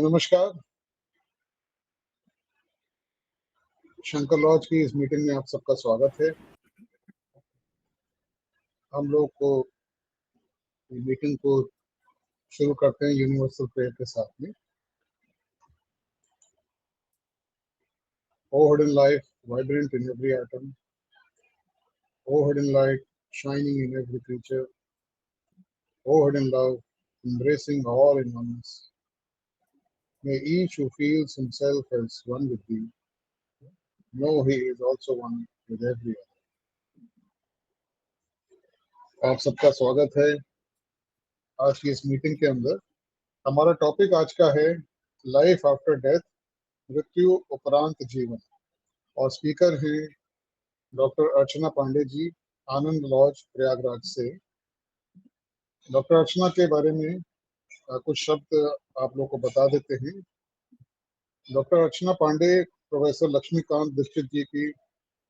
नमस्कार। शंकर लॉज की इस मीटिंग में आप सबका स्वागत है। हम लोग को मीटिंग को शुरू करते हैं यूनिवर्सल प्रेयर के साथ में। O hidden life, vibrant in every atom. O hidden light, shining in every creature. O hidden love, embracing all in oneness. May each who feels himself as one with thee know he is also one with every other. आप सबका स्वागत है आज की इस meeting के अंदर। हमारा टॉपिक आज का है लाइफ आफ्टर डेथ, मृत्यु उपरांत जीवन, और स्पीकर हैं डॉक्टर अर्चना पांडे जी, आनंद लॉज प्रयागराज से। डॉक्टर अर्चना के बारे में कुछ शब्द आप लोग को बता देते हैं। डॉक्टर अर्चना पांडे प्रोफेसर लक्ष्मीकांत दीक्षित जी की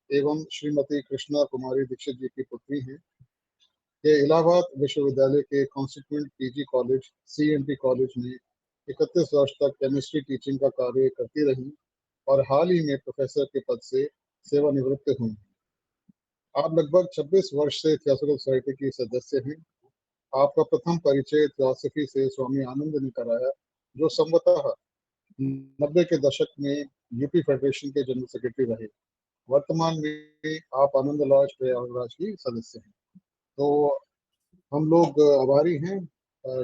एवं श्रीमती कृष्णा कुमारी दीक्षित जी की पुत्री हैं। ये इलाहाबाद विश्वविद्यालय के constituent PG college CMP college में 31 वर्ष तक केमिस्ट्री टीचिंग का कार्य करती रही और हाल ही में प्रोफेसर के पद से सेवानिवृत्त हुई। आप लगभग 26 वर्ष से थियोसॉफिकल सोसाइटी की सदस्य हैं। आपका प्रथम परिचय थियोसॉफी से स्वामी आनंद ने कराया, जो संभवतः 90 के दशक में यूपी फेडरेशन के जनरल सेक्रेटरी रहे। वर्तमान में आप आनंद लॉज प्रयागराज की सदस्य हैं। तो हम लोग आभारी हैं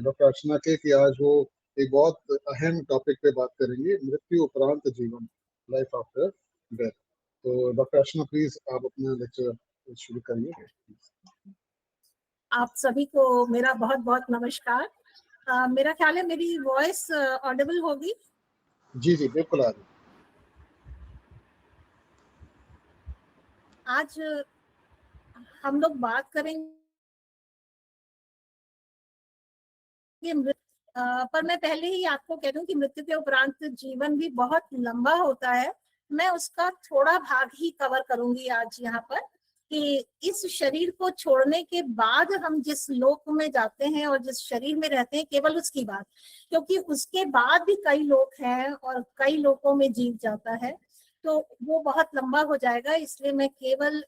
डॉक्टर अर्चना के कि आज वो एक बहुत अहम टॉपिक पे बात करेंगे, मृत्यु उपरांत जीवन, लाइफ आफ्टर डेथ। तो डॉक्टर अर्चना प्लीज आप अपना लेक्चर शुरू करिए। आप सभी को मेरा बहुत बहुत नमस्कार। मेरा ख्याल है मेरी वॉइस ऑडिबल होगी? जी जी बिल्कुल आ रही। आज हम लोग बात करेंगे पर मैं पहले ही आपको कह दूं कि मृत्यु के उपरांत जीवन भी बहुत लंबा होता है। मैं उसका थोड़ा भाग ही कवर करूंगी आज यहाँ पर, कि इस शरीर को छोड़ने के बाद हम जिस लोक में जाते हैं और जिस शरीर में रहते हैं, केवल उसकी बात, क्योंकि उसके बाद भी कई लोक हैं और कई लोकों में जीव जाता है, तो वो बहुत लंबा हो जाएगा। इसलिए मैं केवल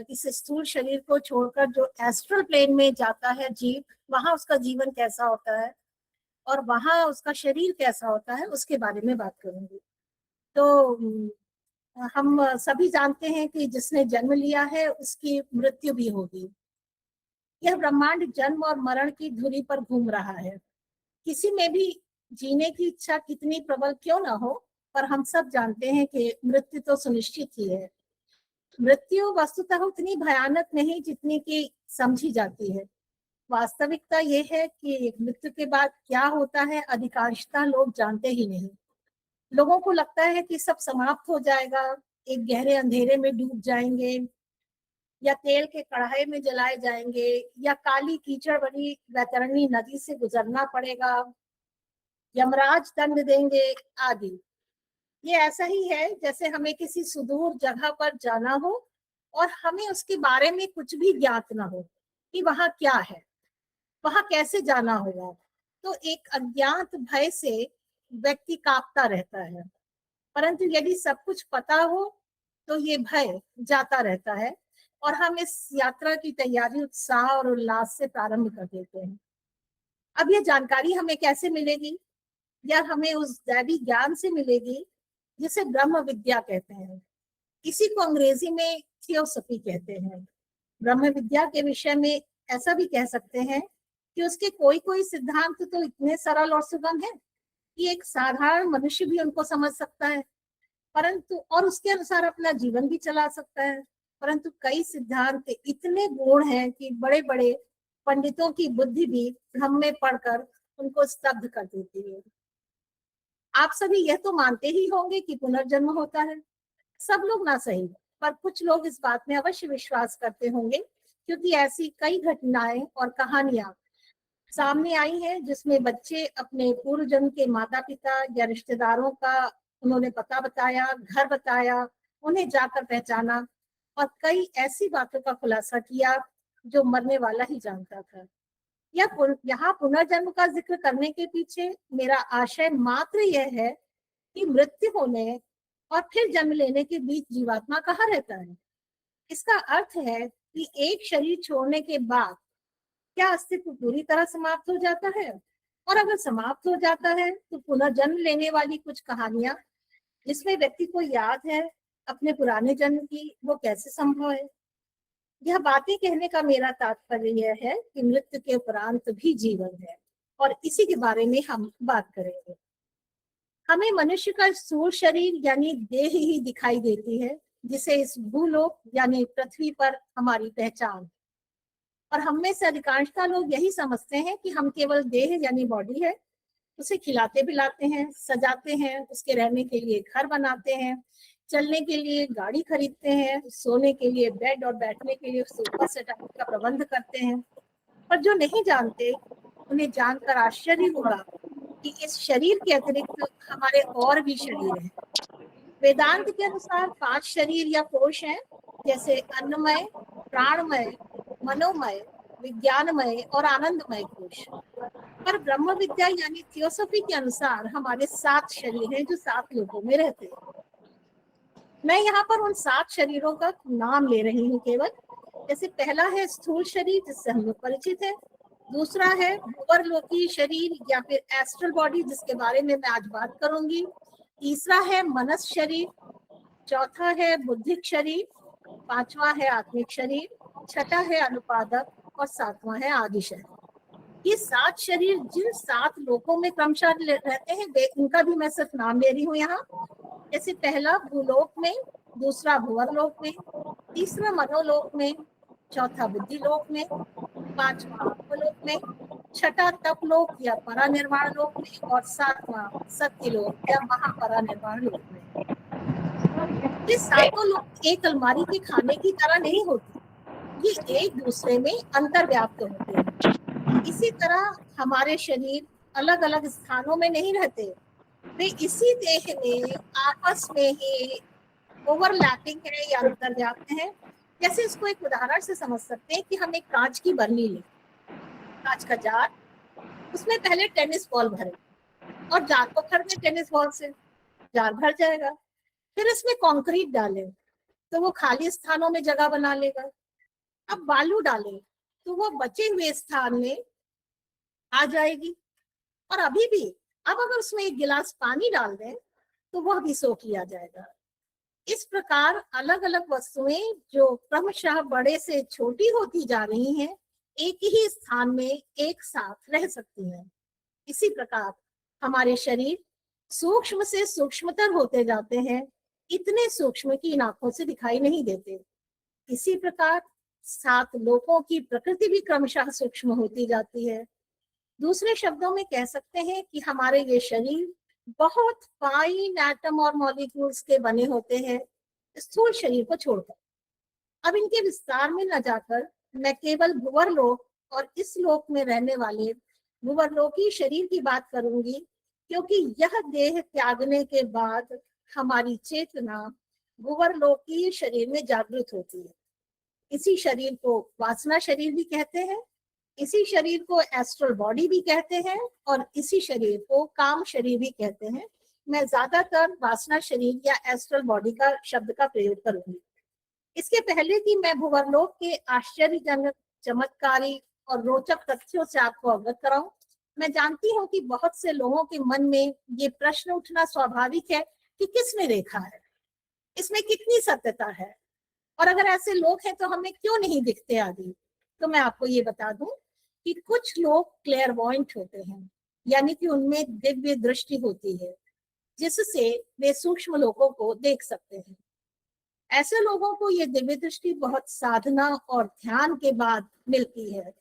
इस स्थूल शरीर को छोड़कर जो एस्ट्रल प्लेन में जाता है जीव, वहां उसका जीवन कैसा होता है और वहां उसका शरीर कैसा होता है, उसके बारे में बात करूंगी। तो हम सभी जानते हैं कि जिसने जन्म लिया है उसकी मृत्यु भी होगी। यह ब्रह्मांड जन्म और मरण की धुरी पर घूम रहा है। किसी में भी जीने की इच्छा कितनी प्रबल क्यों ना हो, पर हम सब जानते हैं कि मृत्यु तो सुनिश्चित ही है। मृत्यु वस्तुतः उतनी भयानक नहीं जितनी कि समझी जाती है। वास्तविकता यह है कि मृत्यु के बाद क्या होता है अधिकांशतः लोग जानते ही नहीं। लोगों को लगता है कि सब समाप्त हो जाएगा, एक गहरे अंधेरे में डूब जाएंगे, या तेल के कढ़ाई में जलाए जाएंगे, या काली कीचड़ बनी वैतरणी नदी से गुजरना पड़ेगा, यमराज दंड देंगे आदि। ये ऐसा ही है जैसे हमें किसी सुदूर जगह पर जाना हो और हमें उसके बारे में कुछ भी ज्ञात ना हो कि वहां क्या है, वहां कैसे जाना होगा। तो एक अज्ञात भय से व्यक्ति कांपता रहता है। परंतु यदि सब कुछ पता हो तो ये भय जाता रहता है और हम इस यात्रा की तैयारी उत्साह और उल्लास से प्रारंभ कर देते हैं। अब ये जानकारी हमें कैसे मिलेगी? या हमें उस दैवी ज्ञान से मिलेगी जिसे ब्रह्म विद्या कहते हैं। इसी को अंग्रेजी में थियोसॉफी कहते हैं। ब्रह्म विद्या के विषय में ऐसा भी कह सकते हैं कि उसके कोई कोई सिद्धांत तो इतने सरल और सुगम है कि एक साधारण मनुष्य भी उनको समझ सकता है, परंतु और उसके अनुसार अपना जीवन भी चला सकता है। परंतु कई सिद्धांत इतने गूढ़ हैं कि बड़े बड़े पंडितों की बुद्धि भी भ्रम में पड़कर उनको स्तब्ध कर देती है। आप सभी यह तो मानते ही होंगे कि पुनर्जन्म होता है। सब लोग ना सही, पर कुछ लोग इस बात में अवश्य विश्वास करते होंगे, क्योंकि ऐसी कई घटनाएं और कहानियां सामने आई हैं जिसमें बच्चे अपने पूर्व जन्म के माता पिता या रिश्तेदारों का उन्होंने पता बताया, घर बताया, उन्हें जाकर पहचाना और कई ऐसी बातों का खुलासा किया जो मरने वाला ही जानता था। यहाँ पुनर्जन्म का जिक्र करने के पीछे मेरा आशय मात्र यह है कि मृत्यु होने और फिर जन्म लेने के बीच जीवात्मा कहाँ रहता है। इसका अर्थ है कि एक शरीर छोड़ने के बाद क्या अस्तित्व पूरी तरह समाप्त हो जाता है, और अगर समाप्त हो जाता है तो पुनर्जन्म लेने वाली कुछ कहानियां जिसमें व्यक्ति को याद है अपने पुराने जन्म की, वो कैसे संभव है। यह बातें कहने का मेरा तात्पर्य यह है कि मृत्यु के उपरांत भी जीवन है, और इसी के बारे में हम बात करेंगे। हमें मनुष्य का स्थूल शरीर यानी देह ही दिखाई देती है, जिसे इस भूलोक यानी पृथ्वी पर हमारी पहचान है। और हम में से अधिकांशतः लोग यही समझते हैं कि हम केवल देह यानी बॉडी है, उसे खिलाते पिलाते हैं, सजाते हैं, उसके रहने के लिए घर बनाते हैं, चलने के लिए गाड़ी खरीदते हैं, सोने के लिए बेड और बैठने के लिए सोफा सेट का प्रबंध करते हैं। पर जो नहीं जानते उन्हें जानकर आश्चर्य होगा कि इस शरीर के अतिरिक्त हमारे और भी शरीर हैं। वेदांत के अनुसार 5 शरीर या कोश हैं, जैसे अन्नमय, प्राणमय, मनोमय, विज्ञानमय और आनंदमय कोश। पर ब्रह्म विद्या यानी थियोसॉफी के अनुसार हमारे 7 शरीर हैं जो 7 लोकों में रहते हैं। मैं यहाँ पर उन 7 शरीरों का नाम ले रही हूँ केवल। जैसे पहला है स्थूल शरीर, जिससे हम लोग परिचित हैं। दूसरा है भूवरलोकीय शरीर या फिर एस्ट्रल बॉडी, जिसके बारे में मैं आज बात करूंगी। तीसरा है मनस शरीर, चौथा है बुद्धिक शरीर, पांचवा है आत्मिक शरीर, छठा है अनुपादक और सातवां है आदि शरीर। ये 7 शरीर जिन 7 लोकों में क्रमशः रहते हैं, उनका भी मैं सिर्फ नाम ले रही हूँ यहाँ। जैसे पहला भूलोक में, दूसरा भूवरलोक में, तीसरा मनोलोक में, चौथा बुद्धिलोक में, पांचवा आत्मलोक में, छठा तपलोक या परानिर्वाण लोक में, और सातवां सत्यलोक या महापरानिर्वाण लोक में। ये सातों लोक एक अलमारी के खाने की तरह नहीं होते, ये एक दूसरे में अंतर्व्याप्त होते हैं। इसी तरह हमारे शरीर अलग अलग स्थानों में नहीं रहते, वे इसी देह में आपस में ही ओवरलैपिंग है या अंतर्व्याप्त है। जैसे इसको एक उदाहरण से समझ सकते हैं कि हम एक कांच की बर्नी लें, कांच का जार, उसमें पहले टेनिस बॉल भरें और जार को भर दें टेनिस बॉल से, जार भर जाएगा। फिर इसमें कंक्रीट डालें तो वो खाली स्थानों में जगह बना लेगा। अब बालू डालें तो वो बचे हुए स्थान में आ जाएगी। और अभी भी अब अगर उसमें एक गिलास पानी डाल दें तो वह भी सोख लिया जाएगा। इस प्रकार अलग अलग वस्तुएं जो क्रमशः बड़े से छोटी होती जा रही हैं, एक ही स्थान में एक साथ रह सकती हैं। इसी प्रकार हमारे शरीर सूक्ष्म से सूक्ष्मतर होते जाते हैं, इतने सूक्ष्म कि इन आंखों से दिखाई नहीं देते। इसी प्रकार 7 लोकों की प्रकृति भी क्रमशः सूक्ष्म होती जाती है। दूसरे शब्दों में कह सकते हैं कि हमारे ये शरीर बहुत फाइन एटम और मॉलिक्यूल्स के बने होते हैं, स्थूल शरीर को छोड़कर। अब इनके विस्तार में न जाकर मैं केवल भूवरलोक और इस लोक में रहने वाले भूवरलोकी शरीर की बात करूंगी, क्योंकि यह देह त्यागने के बाद हमारी चेतना भूवरलोकी शरीर में जागृत होती है। इसी शरीर को वासना शरीर भी कहते हैं, इसी शरीर को एस्ट्रल बॉडी भी कहते हैं, और इसी शरीर को काम शरीर भी कहते हैं। मैं ज्यादातर वासना शरीर या एस्ट्रल बॉडी का शब्द का प्रयोग करूंगी। इसके पहले कि मैं भूवरलोक के आश्चर्यजनक, चमत्कारी और रोचक तथ्यों से आपको अवगत कराऊं, मैं जानती हूँ कि बहुत से लोगों के मन में ये प्रश्न उठना स्वाभाविक है कि किसने देखा है, इसमें कितनी सत्यता है, और अगर ऐसे लोग हैं तो हमें क्यों नहीं दिखते आदि। तो मैं आपको ये बता दूं कि कुछ लोग क्लेयरवॉयंट होते हैं, यानी कि उनमें दिव्य दृष्टि होती है, जिससे वे सूक्ष्म लोगों को देख सकते हैं। ऐसे लोगों को ये दिव्य दृष्टि बहुत साधना और ध्यान के बाद मिलती है।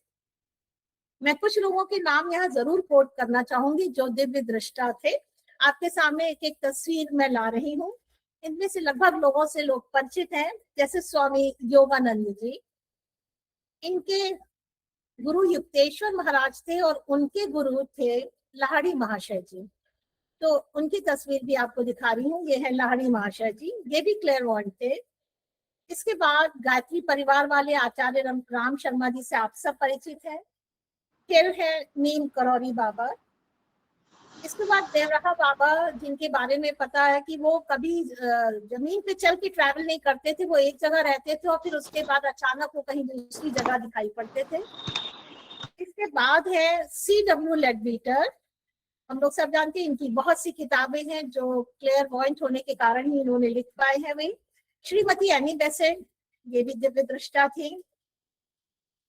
मैं कुछ लोगों के नाम यहाँ जरूर कोट करना चाहूंगी जो दिव्य दृष्टा थे। आपके सामने एक एक तस्वीर मैं ला रही हूँ। इनमें से लगभग लोगों से लोग परिचित हैं, जैसे स्वामी योगानंद जी। इनके गुरु युक्तेश्वर महाराज थे और उनके गुरु थे लाहिड़ी महाशय जी। तो उनकी तस्वीर भी आपको दिखा रही हूँ। ये है लाहिड़ी महाशय जी, ये भी क्लेयरवॉयंट थे। इसके बाद गायत्री परिवार वाले आचार्य राम शर्मा जी से आप सब परिचित हैं। फिर है नीम करौरी बाबा। इसके बाद देवराहा बाबा, जिनके बारे में पता है कि वो कभी जमीन पे चल के ट्रैवल नहीं करते थे, वो एक जगह रहते थे और फिर उसके बाद अचानक वो कहीं दूसरी जगह दिखाई पड़ते थे। इसके बाद है C.W. लेडबीटर। हम लोग सब जानते हैं इनकी बहुत सी किताबें हैं जो क्लियर पॉइंट होने के कारण ही इन्होंने लिख पाए हैं। वही श्रीमती एनी बेसेंट, ये भी दिव्य दृष्टा थी।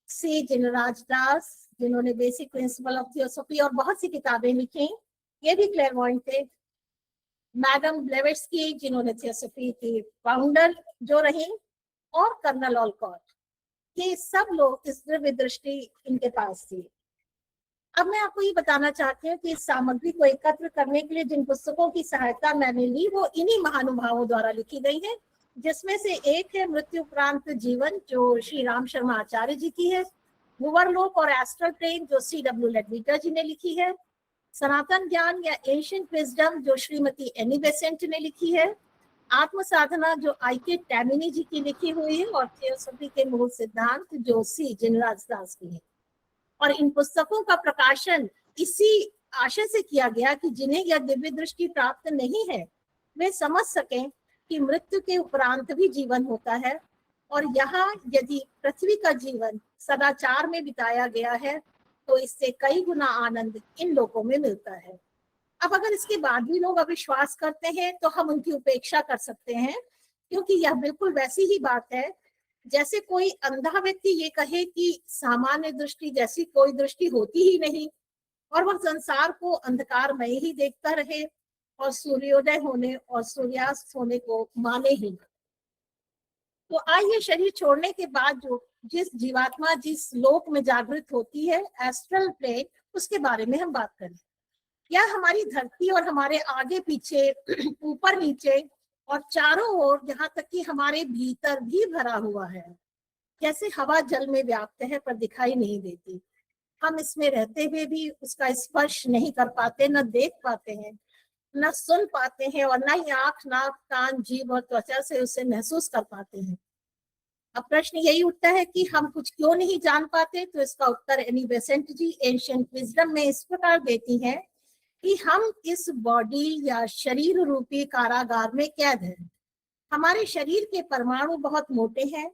C. जिनराज दास, जिन्होंने बेसिक प्रिंसिपल ऑफ थियोसॉफी और बहुत सी किताबें लिखी, ये भी क्लियर पॉइंट थे। मैडम ब्लेवेट्स्की, जिन्होंने थियोसॉफी की फाउंडर जो रही, और कर्नल ऑलकॉट, ये सब लोग इस दिव्य दृष्टि इनके पास थी। अब मैं आपको ये बताना चाहती हूँ कि इस सामग्री को एकत्र करने के लिए जिन पुस्तकों की सहायता मैंने ली वो इन्हीं महानुभावों द्वारा लिखी गई है, जिसमें से एक है मृत्यु उपरांत जीवन, जो श्री राम शर्मा आचार्य जी की है। भुवरलोक और एस्ट्रल प्लेन, जो C.W. लेडबीटर जी ने लिखी है। सनातन ज्ञान या एंशिएंट विजडम, जो श्रीमती एनी बेसेंट ने लिखी है। आत्म साधना, जो I.K. टैमिनी जी की लिखी हुई है। और थियोसॉफी के मूल सिद्धांत, जो C. जिनराज दास की है। और इन पुस्तकों का प्रकाशन इसी आशय से किया गया कि जिन्हें यह दिव्य दृष्टि प्राप्त नहीं है वे समझ सकें कि मृत्यु के उपरांत भी जीवन होता है, और यहाँ यदि पृथ्वी का जीवन सदाचार में बिताया गया है तो इससे कई गुना आनंद इन लोगों में मिलता है। अब अगर इसके बाद भी लोग अविश्वास करते हैं तो हम उनकी उपेक्षा कर सकते हैं, क्योंकि यह बिल्कुल वैसी ही बात है जैसे कोई अंधा व्यक्ति ये कहे कि सामान्य दृष्टि जैसी कोई दृष्टि होती ही नहीं, और वह संसार को अंधकारमय ही देखता रहे और सूर्योदय होने और सूर्यास्त होने को माने ही। तो आइए शरीर छोड़ने के बाद जो जिस जीवात्मा जिस लोक में जागृत होती है, एस्ट्रल प्लेन, उसके बारे में हम बात करें। यह हमारी धरती और हमारे आगे पीछे, ऊपर नीचे और चारों ओर, यहाँ तक कि हमारे भीतर भी भरा हुआ है। जैसे हवा जल में व्याप्त है पर दिखाई नहीं देती, हम इसमें रहते हुए भी उसका स्पर्श नहीं कर पाते, न देख पाते हैं, न सुन पाते हैं, और न ही आंख, नाक, कान, जीभ और त्वचा से उसे महसूस कर पाते हैं। अब प्रश्न यही उठता है कि हम कुछ क्यों नहीं जान पाते। तो इसका उत्तर एनी बेसेंट जी एंशिएंट विजडम में इस प्रकार देती हैं कि हम इस बॉडी या शरीर रूपी कारागार में कैद हैं। हमारे शरीर के परमाणु बहुत मोटे हैं,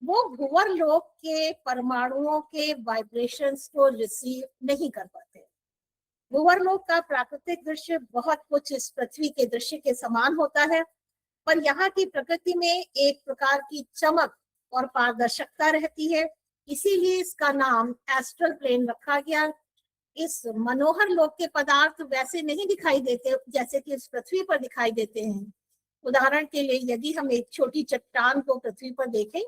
वो भूवर लोक के परमाणुओं के वाइब्रेशंस को रिसीव नहीं कर पाते। भूवर लोक का प्राकृतिक दृश्य बहुत कुछ इस पृथ्वी के दृश्य के समान होता है, पर यहाँ की प्रकृति में एक प्रकार की चमक और पारदर्शकता रहती है, इसीलिए इसका नाम एस्ट्रल प्लेन रखा गया। इस मनोहर लोक के पदार्थ वैसे नहीं दिखाई देते जैसे कि इस पृथ्वी पर दिखाई देते हैं। उदाहरण के लिए यदि हम एक छोटी चट्टान को पृथ्वी पर देखें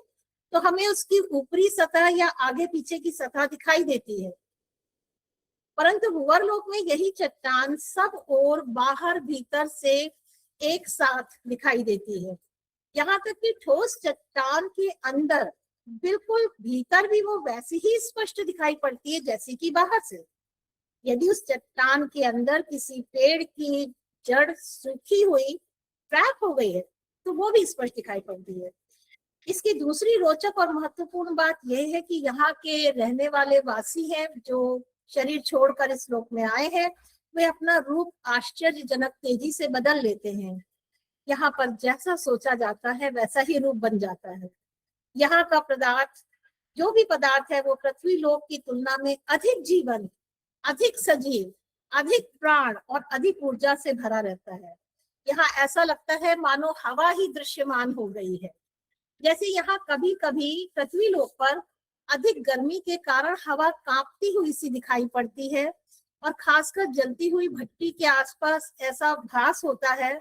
तो हमें उसकी ऊपरी सतह या आगे पीछे की सतह दिखाई देती है, परंतु भूवर लोक में यही चट्टान सब ओर, बाहर, भीतर से एक साथ दिखाई देती है। यहाँ तक कि ठोस चट्टान के अंदर बिल्कुल भीतर भी वो वैसी ही स्पष्ट दिखाई पड़ती है जैसे कि बाहर से। यदि उस चट्टान के अंदर किसी पेड़ की जड़ सूखी हुई ट्रैप हो गई है तो वो भी स्पष्ट दिखाई पड़ती है। इसकी दूसरी रोचक और महत्वपूर्ण बात यह है कि यहाँ के रहने वाले वासी हैं जो शरीर छोड़कर इस लोक में आए हैं, वे अपना रूप आश्चर्यजनक तेजी से बदल लेते हैं। यहाँ पर जैसा सोचा जाता है वैसा ही रूप बन जाता है। यहाँ का पदार्थ, जो भी पदार्थ है, वो पृथ्वी लोक की तुलना में अधिक जीवन, अधिक सजीव, अधिक प्राण और अधिक ऊर्जा से भरा रहता है। यहाँ ऐसा लगता है मानो हवा ही दृश्यमान हो गई है। जैसे यहाँ कभी कभी पृथ्वी लोक पर अधिक गर्मी के कारण हवा कांपती हुई सी दिखाई पड़ती है, और खासकर जलती हुई भट्टी के आसपास ऐसा भास होता है,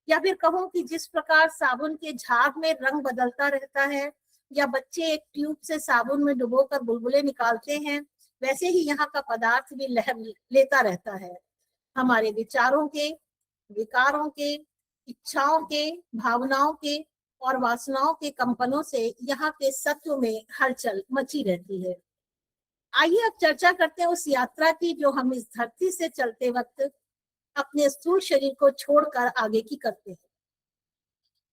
या फिर कहूँ कि जिस प्रकार साबुन के झाग में रंग बदलता रहता है, या बच्चे एक ट्यूब से साबुन में डुबोकर बुलबुले निकालते हैं, वैसे ही यहाँ का पदार्थ भी लहर लेता रहता है। हमारे विचारों के, विकारों के, इच्छाओं के, भावनाओं के और वासनाओं के कंपनों से यहाँ के सत्व में हलचल मची रहती है। आइए अब चर्चा करते हैं उस यात्रा की जो हम इस धरती से चलते वक्त अपने स्थूल शरीर को छोड़कर आगे की करते हैं।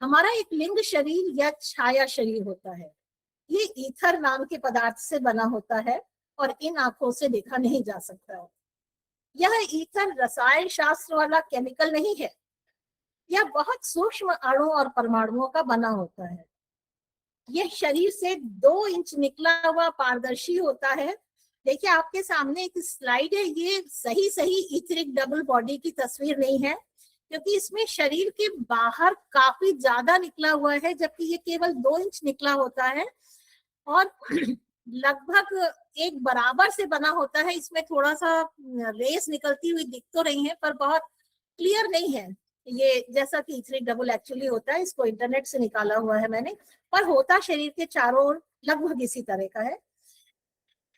हमारा एक लिंग शरीर या छाया शरीर होता है। ये ईथर नाम के पदार्थ से बना होता है और इन आंखों से देखा नहीं जा सकता है। यह ईथर रसायन शास्त्र वाला केमिकल नहीं है, यह बहुत सूक्ष्म अणु और परमाणुओं का बना होता है। यह शरीर से 2 इंच निकला हुआ पारदर्शी होता है। देखिए आपके सामने एक स्लाइड है, ये सही सही ईथरिक डबल बॉडी की तस्वीर नहीं है, क्योंकि इसमें शरीर के बाहर काफी ज्यादा निकला हुआ है, जबकि ये केवल 2 इंच निकला होता है और लगभग एक बराबर से बना होता है। इसमें थोड़ा सा रेस निकलती हुई दिख तो रही है, पर बहुत क्लियर नहीं है ये, जैसा कि ईथरिक डबल एक्चुअली होता है। इसको इंटरनेट से निकाला हुआ है मैंने, पर होता शरीर के चारों ओर लगभग इसी तरह का है।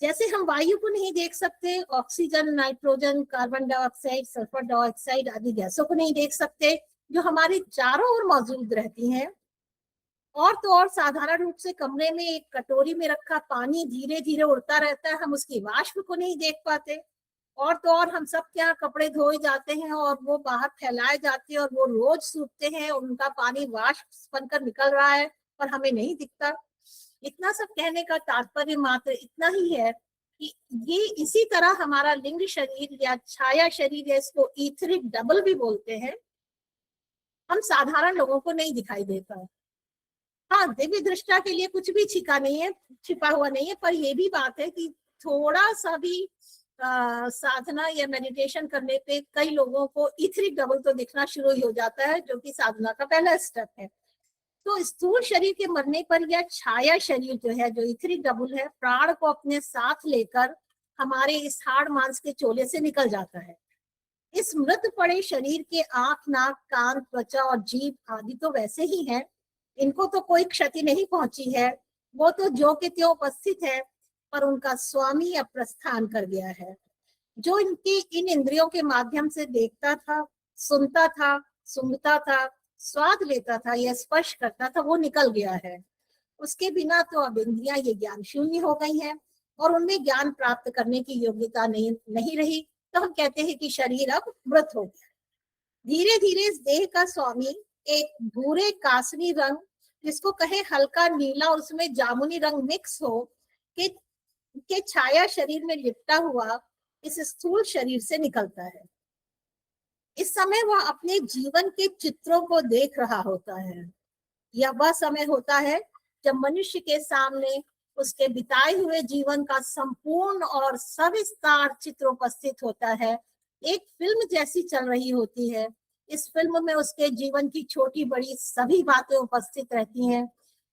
जैसे हम वायु को नहीं देख सकते, oxygen, nitrogen, carbon dioxide, sulphur dioxide आदि गैसों को नहीं देख सकते जो हमारे चारों ओर मौजूद रहती हैं, और तो और साधारण रूप से कमरे में एक कटोरी में रखा पानी धीरे धीरे उड़ता रहता है, हम उसकी वाष्प को नहीं देख पाते। और तो और हम सब क्या कपड़े धोए जाते हैं और वो बाहर फैलाए जाते हैं और वो रोज सूखते हैं, उनका पानी वाष्प बनकर निकल रहा है पर हमें नहीं दिखता। इतना सब कहने का तात्पर्य मात्र इतना ही है कि ये इसी तरह हमारा लिंग शरीर या छाया शरीर है, इसको ईथरिक डबल भी बोलते हैं, हम साधारण लोगों को नहीं दिखाई देता है। हाँ, दिव्य दृष्टा के लिए कुछ भी छिपा नहीं है, छिपा हुआ नहीं है, पर यह भी बात है कि थोड़ा सा भी साधना या मेडिटेशन करने पे कई लोगों को ईथरिक डबल तो दिखना शुरू ही हो जाता है, जो कि साधना का पहला स्टेप है। तो स्थूल शरीर के मरने पर यह छाया शरीर जो है, जो ईथरिक डबल है, प्राण को अपने साथ लेकर हमारे इस हाड़ मांस के चोले से निकल जाता है। इस मृत पड़े शरीर के आंख, नाक, कान, त्वचा और जीभ आदि तो वैसे ही हैं, इनको तो कोई क्षति नहीं पहुंची है, वो तो जो के त्यों उपस्थित है, पर उनका स्वामी अब प्रस्थान कर गया है। जो इनकी इन इंद्रियों के माध्यम से देखता था, सुनता था, सूंघता था, स्वाद लेता था या स्पर्श करता था, वो निकल गया है। उसके बिना तो अब इंद्रियां ये ज्ञान शून्य हो गई हैं और उनमें ज्ञान प्राप्त करने की योग्यता नहीं रही, तो हम कहते हैं कि शरीर अब मृत हो गया। धीरे धीरे इस देह का स्वामी एक भूरे कासनी रंग, जिसको कहे हल्का नीला और उसमें जामुनी रंग मिक्स हो के छाया शरीर में लिपटा हुआ इस स्थूल शरीर से निकलता है। इस समय वह अपने जीवन के चित्रों को देख रहा होता है। यह वह समय होता है जब मनुष्य के सामने उसके बिताए हुए जीवन का संपूर्ण और सविस्तार चित्र उपस्थित होता है। एक फिल्म जैसी चल रही होती है। इस फिल्म में उसके जीवन की छोटी बड़ी सभी बातें उपस्थित रहती हैं।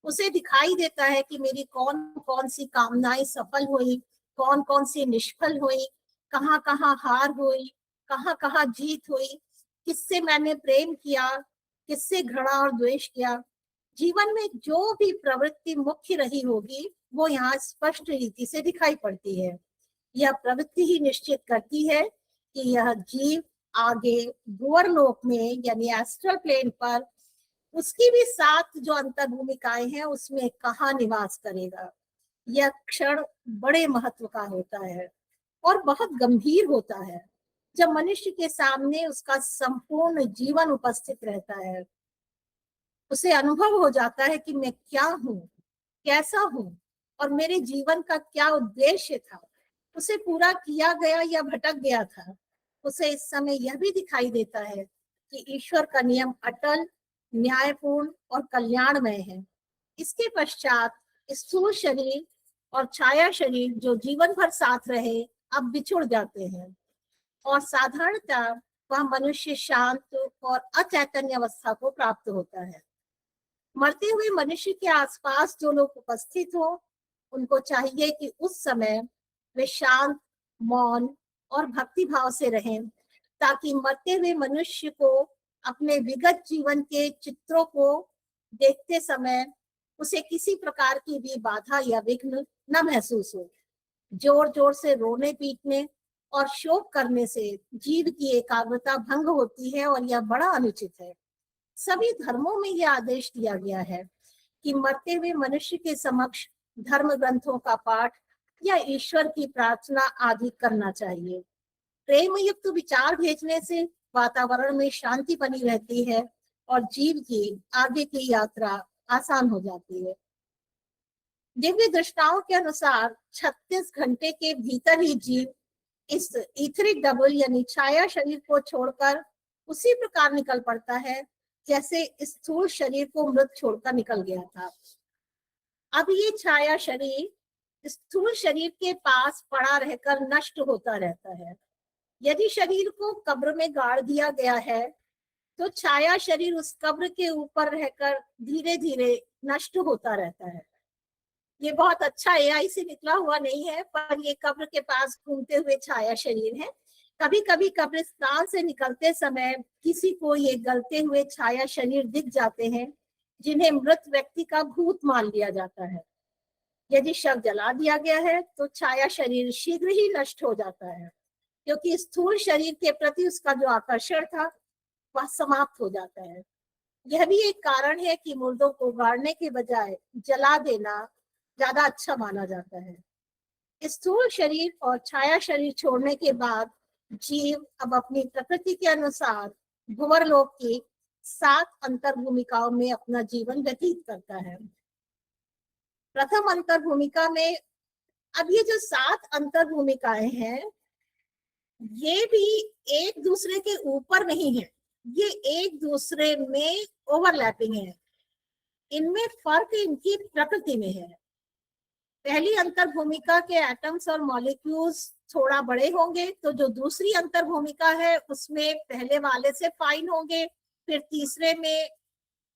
उसे दिखाई देता है कि मेरी कौन कौन सी कामनाएं सफल हुई, कौन कौन सी निष्फल हुई, कहाँ कहाँ हार हुई, कहाँ कहाँ जीत हुई, किससे मैंने प्रेम किया, किससे घृणा और द्वेष किया। जीवन में जो भी प्रवृत्ति मुख्य रही होगी वो यहाँ स्पष्ट रीति से दिखाई पड़ती है। यह प्रवृत्ति ही निश्चित करती है कि यह जीव आगे भूवर लोक में यानी एस्ट्रल प्लेन पर उसकी भी 7 जो अंतर भूमिकाएं हैं उसमें कहाँ निवास करेगा। यह क्षण बड़े महत्व का होता है और बहुत गंभीर होता है, जब मनुष्य के सामने उसका संपूर्ण जीवन उपस्थित रहता है। उसे अनुभव हो जाता है कि मैं क्या हूँ, कैसा हूँ और मेरे जीवन का क्या उद्देश्य था, उसे पूरा किया गया या भटक गया था। उसे इस समय यह भी दिखाई देता है कि ईश्वर का नियम अटल, न्यायपूर्ण और कल्याणमय है। इसके पश्चात स्थूल शरीर और छाया शरीर जो जीवन भर साथ रहे अब बिछुड़ जाते हैं और साधारणतः वह मनुष्य शांत और अचैतन्य अवस्था को प्राप्त होता है। मरते हुए मनुष्य के आसपास जो लोग उपस्थित हो, उनको चाहिए कि उस समय वे शांत, मौन और भक्ति भाव से रहें, ताकि मरते हुए मनुष्य को अपने विगत जीवन के चित्रों को देखते समय उसे किसी प्रकार की भी बाधा या विघ्न न महसूस हो। जोर जोर से रोने पीटने और शोक करने से जीव की एकाग्रता भंग होती है और यह बड़ा अनुचित है। सभी धर्मों में यह आदेश दिया गया है कि मरते हुए मनुष्य के समक्ष धर्म ग्रंथों का पाठ या ईश्वर की प्रार्थना आदि करना चाहिए। प्रेम युक्त विचार भेजने से वातावरण में शांति बनी रहती है और जीव की आगे की यात्रा आसान हो जाती है। दिव्य दृष्टाओं के अनुसार 36 घंटे के भीतर ही जीव इस ईथरिक डबल यानी छाया शरीर को छोड़कर उसी प्रकार निकल पड़ता है जैसे इस स्थूल शरीर को मृत छोड़कर निकल गया था। अब ये छाया शरीर स्थूल शरीर के पास पड़ा रहकर नष्ट होता रहता है। यदि शरीर को कब्र में गाड़ दिया गया है तो छाया शरीर उस कब्र के ऊपर रहकर धीरे धीरे नष्ट होता रहता है। ये बहुत अच्छा एआई से निकला हुआ नहीं है, पर ये कब्र के पास घूमते हुए छाया शरीर है। कभी कभी कब्रिस्तान से निकलते समय किसी को ये गलते हुए छाया शरीर दिख जाते हैं, जिन्हें मृत व्यक्ति का भूत मान लिया जाता है। यदि शव जला दिया गया है तो छाया शरीर शीघ्र ही नष्ट हो जाता है, क्योंकि स्थूल शरीर के प्रति उसका जो आकर्षण था वह समाप्त हो जाता है। यह भी एक कारण है कि मुर्दों को गाड़ने के बजाय जला देना ज्यादा अच्छा माना जाता है। स्थूल शरीर और छाया शरीर छोड़ने के बाद जीव अब अपनी प्रकृति के अनुसार भुवरलोक की 7 अंतर भूमिकाओं में अपना जीवन व्यतीत करता है। प्रथम अंतर भूमिका में, अब ये जो 7 अंतर भूमिकाएं हैं ये भी एक दूसरे के ऊपर नहीं है, ये एक दूसरे में ओवरलैपिंग है। इनमें फर्क इनकी प्रकृति में है। पहली अंतर भूमिका के एटम्स और मॉलिक्यूल्स थोड़ा बड़े होंगे, तो जो दूसरी अंतर भूमिका है उसमें पहले वाले से फाइन होंगे, फिर तीसरे में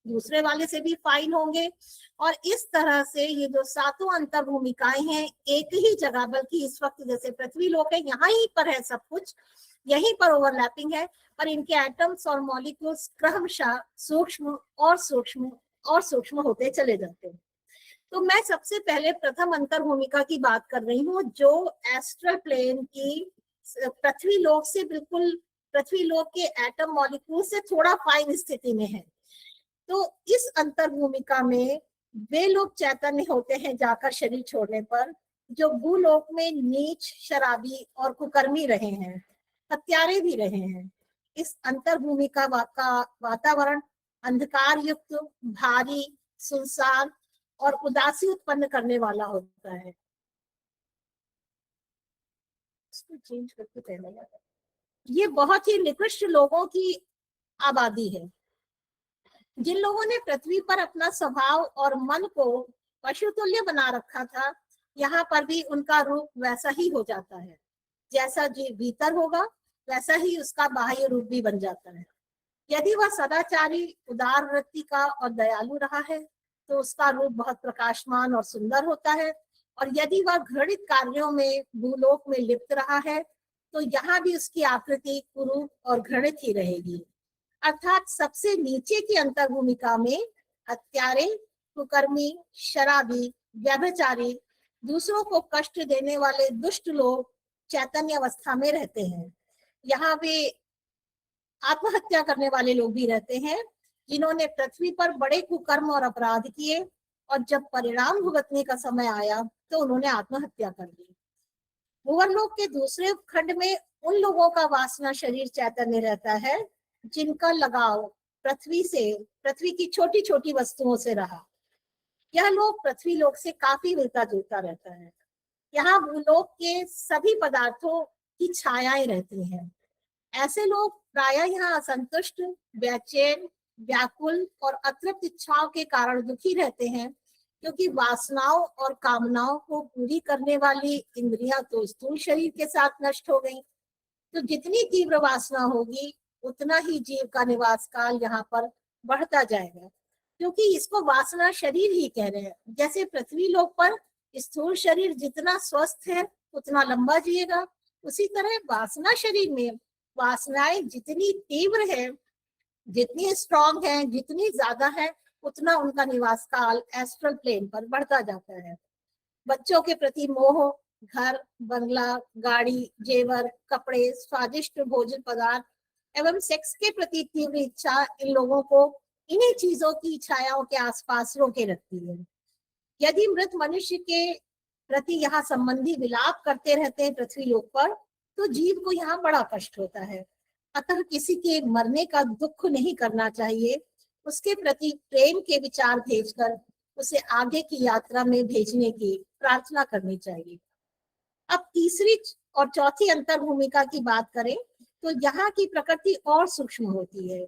दूसरे वाले से भी फाइन होंगे, और इस तरह से ये जो 7 अंतर भूमिकाएं हैं एक ही जगह, बल्कि इस वक्त जैसे पृथ्वी लोक है यहाँ ही पर है, सब कुछ यहीं पर ओवरलैपिंग है, पर इनके एटम्स और मॉलिक्यूल्स क्रमशः सूक्ष्म और सूक्ष्म और सूक्ष्म होते चले जाते हैं। तो मैं सबसे पहले प्रथम अंतर भूमिका की बात कर रही हूँ, जो एस्ट्रल प्लेन की पृथ्वी लोक से बिल्कुल, पृथ्वी लोक के एटम मॉलिक्यूल से थोड़ा फाइन स्थिति में है। तो इस अंतर भूमिका में वे लोग चैतन्य होते हैं जाकर शरीर छोड़ने पर, जो भूलोक में नीच, शराबी और कुकर्मी रहे हैं, हत्यारे भी रहे हैं। इस अंतर भूमिका का वातावरण अंधकार युक्त, भारी, सुनसान और उदासी उत्पन्न करने वाला होता है। इसको चेंज करके पहले लगा। ये बहुत ही निकृष्ट लोगों की आबादी है। जिन लोगों ने पृथ्वी पर अपना स्वभाव और मन को पशु तुल्य बना रखा था, यहाँ पर भी उनका रूप वैसा ही हो जाता है। जैसा जीव भीतर होगा वैसा ही उसका बाह्य रूप भी बन जाता है। यदि वह सदाचारी, उदार वृत्ति का और दयालु रहा है तो उसका रूप बहुत प्रकाशमान और सुंदर होता है, और यदि वह घृणित कार्यों में भूलोक में लिप्त रहा है तो यहाँ भी उसकी आकृति कुरूप और घृणित ही रहेगी। अर्थात सबसे नीचे की अंतर भूमिका में हत्यारे, कुकर्मी, शराबी, व्यभिचारी, दूसरों को कष्ट देने वाले दुष्ट लोग चैतन्य अवस्था में रहते हैं। यहाँ वे आत्महत्या करने वाले लोग भी रहते हैं, जिन्होंने पृथ्वी पर बड़े कुकर्म और अपराध किए, और जब परिणाम भुगतने का समय आया तो उन्होंने आत्महत्या कर ली। भुवरलोक के दूसरे खंड में उन लोगों का वासना शरीर चैतन्य रहता है जिनका लगाव पृथ्वी की छोटी छोटी वस्तुओं से रहा। यह लोग पृथ्वी लोक से काफी मिलता जुलता रहता है। यहाँ भूलोक के सभी पदार्थों की छायाएं रहती हैं। ऐसे लोग प्रायः यहाँ असंतुष्ट, बेचैन, व्याकुल और अतृप्त इच्छाओं के कारण दुखी रहते हैं, क्योंकि वासनाओं और कामनाओं को पूरी करने वाली इंद्रियां तो स्थूल शरीर के साथ नष्ट हो गई। तो जितनी तीव्र वासना होगी उतना ही जीव का निवास काल यहाँ पर बढ़ता जाएगा, क्योंकि इसको वासना शरीर ही कह रहे हैं। जैसे पृथ्वी लोक पर स्थूल शरीर जितना स्वस्थ है उतना लंबा जिएगा, उसी तरह वासना शरीर में वासनाएं जितनी तीव्र है, जितनी स्ट्रॉन्ग है, जितनी ज्यादा है, उतना उनका निवास काल एस्ट्रल प्लेन पर बढ़ता जाता है। बच्चों के प्रति मोह, घर, बंगला, गाड़ी, जेवर, कपड़े, स्वादिष्ट भोजन पदार्थ एवं सेक्स के प्रति तीव्र इच्छा इन लोगों को इन्हीं चीजों की छायाओं के आसपास रोके रखती है। यदि मृत मनुष्य के प्रति यहाँ संबंधी विलाप करते रहते हैं पृथ्वी लोक पर, तो जीव को यहाँ बड़ा कष्ट होता है। अतः किसी के मरने का दुख नहीं करना चाहिए, उसके प्रति प्रेम के विचार भेजकर उसे आगे की यात्रा में भेजने की प्रार्थना करनी चाहिए। अब तीसरी और चौथी अंतर भूमिका की बात करें तो यहाँ की प्रकृति और सूक्ष्म होती है।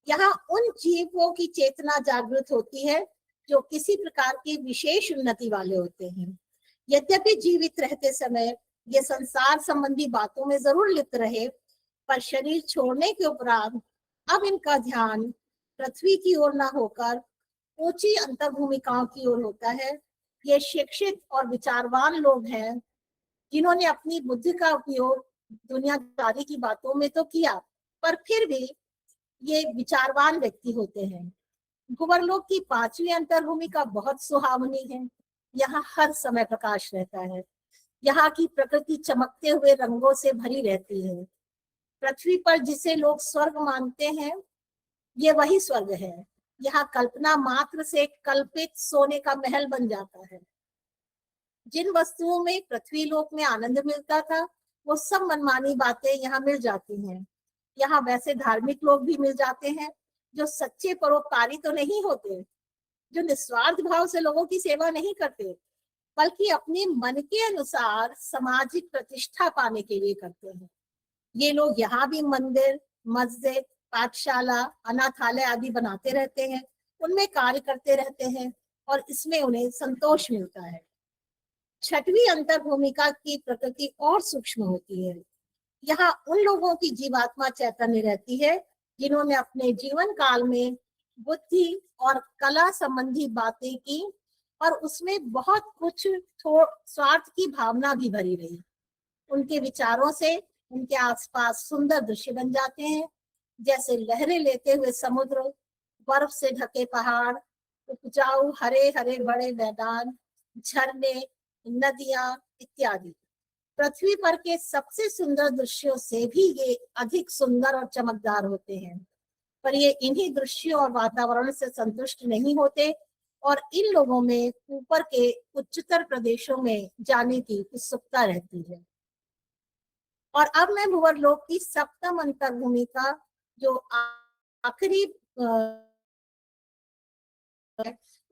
यहाँ उन जीवों की चेतना जागृत होती है जो किसी प्रकार की विशेष उन्नति वाले होते हैं। यद्यपि जीवित रहते समय ये संसार संबंधी बातों में जरूर लिप्त रहे, पर शरीर छोड़ने के उपरांत अब इनका ध्यान पृथ्वी की ओर न होकर ऊंची अंतर भूमिकाओं की ओर होता है। ये शिक्षित और विचारवान लोग हैं जिन्होंने अपनी बुद्धि का उपयोग दुनियादारी की बातों में तो किया, पर फिर भी ये विचारवान व्यक्ति होते हैं। भुवरलोक की पांचवी अंतर भूमिका बहुत सुहावनी है। यहाँ हर समय प्रकाश रहता है। यहाँ की प्रकृति चमकते हुए रंगों से भरी रहती है। पृथ्वी पर जिसे लोग स्वर्ग मानते हैं, ये वही स्वर्ग है। यहाँ कल्पना मात्र से कल्पित सोने का महल बन जाता है। जिन वस्तुओं में पृथ्वी लोक में आनंद मिलता था, वो सब मनमानी बातें यहाँ मिल जाती हैं। यहाँ वैसे धार्मिक लोग भी मिल जाते हैं जो सच्चे परोपकारी तो नहीं होते, जो निस्वार्थ भाव से लोगों की सेवा नहीं करते, बल्कि अपने मन के अनुसार सामाजिक प्रतिष्ठा पाने के लिए करते हैं। ये लोग यहाँ भी मंदिर, मस्जिद, पाठशाला, अनाथालय आदि बनाते रहते हैं, उनमें कार्य करते रहते हैं और इसमें उन्हें संतोष मिलता है। छठवीं अंतर भूमिका की प्रकृति और सूक्ष्म होती है। यहाँ उन लोगों की जीवात्मा चैतन्य रहती है जिन्होंने अपने जीवन काल में बुद्धि और कला संबंधी बातें की और उसमें बहुत कुछ स्वार्थ की भावना भी भरी रही। उनके विचारों से उनके आसपास सुंदर दृश्य बन जाते हैं, जैसे लहरें लेते हुए समुद्र, बर्फ से ढके पहाड़, उपजाऊ हरे हरे बड़े मैदान, झरने, नदियां इत्यादि। पृथ्वी पर के सबसे सुंदर दृश्यों से भी ये अधिक सुंदर और चमकदार होते हैं, पर ये इन्हीं दृश्यों और वातावरण से संतुष्ट नहीं होते और इन लोगों में ऊपर के उच्चतर प्रदेशों में जाने की उत्सुकता रहती है। और अब मैं भुवरलोक की सप्तम अंतर भूमिका जो आखिरी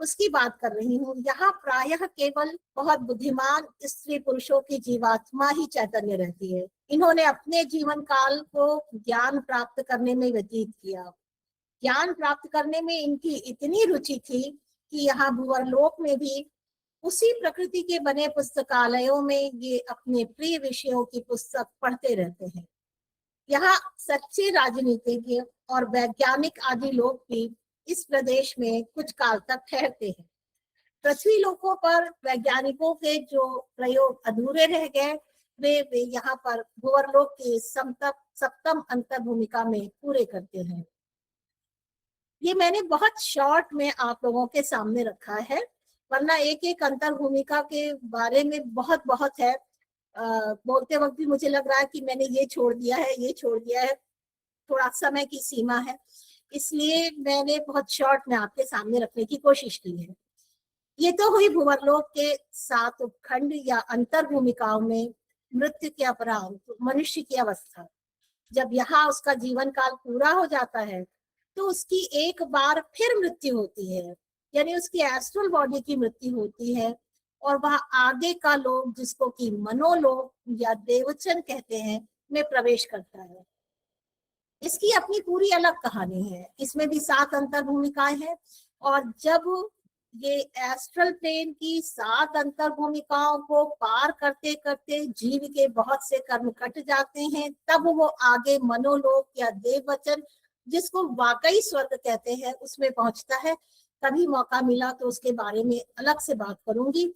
उसकी बात कर रही हूँ। यहाँ प्रायः केवल बहुत बुद्धिमान स्त्री पुरुषों की जीवात्मा ही चैतन्य रहती है। इन्होंने अपने जीवन काल को ज्ञान प्राप्त करने में व्यतीत किया। ज्ञान प्राप्त करने में इनकी इतनी रुचि थी कि यहाँ भुवरलोक में भी उसी प्रकृति के बने पुस्तकालयों में ये अपने प्रिय विषयों की पुस्तक पढ़ते रहते हैं। यहाँ सच्चे राजनीतिज्ञ और वैज्ञानिक आदि लोग भी इस प्रदेश में कुछ काल तक ठहरते हैं। पृथ्वी लोकों पर वैज्ञानिकों के जो प्रयोग अधूरे रह गए, वे यहाँ पर भुवरलोक के सप्तम अंतर भूमिका में पूरे करते हैं। ये मैंने बहुत शॉर्ट में आप लोगों के सामने रखा है, वरना एक एक अंतर भूमिका के बारे में बहुत बहुत है। बोलते वक्त भी मुझे लग रहा है कि मैंने ये छोड़ दिया है, ये छोड़ दिया है, थोड़ा समय की सीमा है, इसलिए मैंने बहुत शॉर्ट में आपके सामने रखने की कोशिश की है। ये तो हुई भुवरलोक के 7 उपखंड या अंतर भूमिकाओं में मृत्यु के उपरांत मनुष्य की अवस्था। जब यहाँ उसका जीवन काल पूरा हो जाता है तो उसकी एक बार फिर मृत्यु होती है, यानी उसकी एस्ट्रल बॉडी की मृत्यु होती है और वह आगे का लोक, जिसको कि मनोलोक या देवचन कहते हैं, में प्रवेश करता है। इसकी अपनी पूरी अलग कहानी है। इसमें भी 7 अंतर भूमिकाएं हैं और जब ये एस्ट्रल प्लेन की 7 अंतर भूमिकाओं को पार करते करते जीव के बहुत से कर्म कट जाते हैं, तब वो आगे मनोलोक या देववचन, जिसको वाकई स्वर्ग कहते हैं, उसमें पहुंचता है। कभी मौका मिला तो उसके बारे में अलग से बात करूंगी।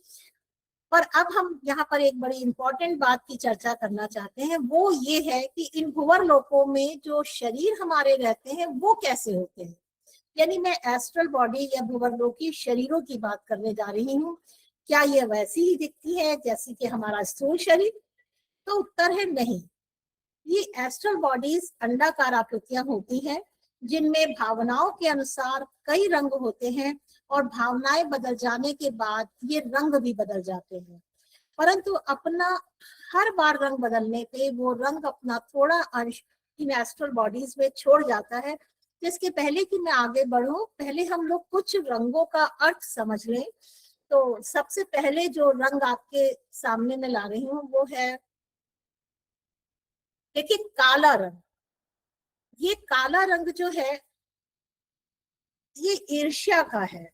पर अब हम यहाँ पर एक बड़ी इंपॉर्टेंट बात की चर्चा करना चाहते हैं, वो ये है कि इन भुवर लोकों में जो शरीर हमारे रहते हैं वो कैसे होते हैं। यानी मैं एस्ट्रल बॉडी या भुवरलोकी शरीरों की बात करने जा रही हूँ। क्या ये वैसी ही दिखती है जैसी कि हमारा स्थूल शरीर? तो उत्तर है नहीं। ये एस्ट्रल बॉडीज अंडाकार आकृतियां होती हैं जिनमें भावनाओं के अनुसार कई रंग होते हैं और भावनाएं बदल जाने के बाद ये रंग भी बदल जाते हैं, परंतु अपना हर बार रंग बदलने पे वो रंग अपना थोड़ा अंश इन एस्ट्रल बॉडीज में छोड़ जाता है इसके पहले कि मैं आगे बढ़ूं, पहले हम लोग कुछ रंगों का अर्थ समझ लें। तो सबसे पहले जो रंग आपके सामने मैं ला रही हूँ वो है, देखिए, काला रंग। ये काला रंग जो है ये ईर्ष्या का है।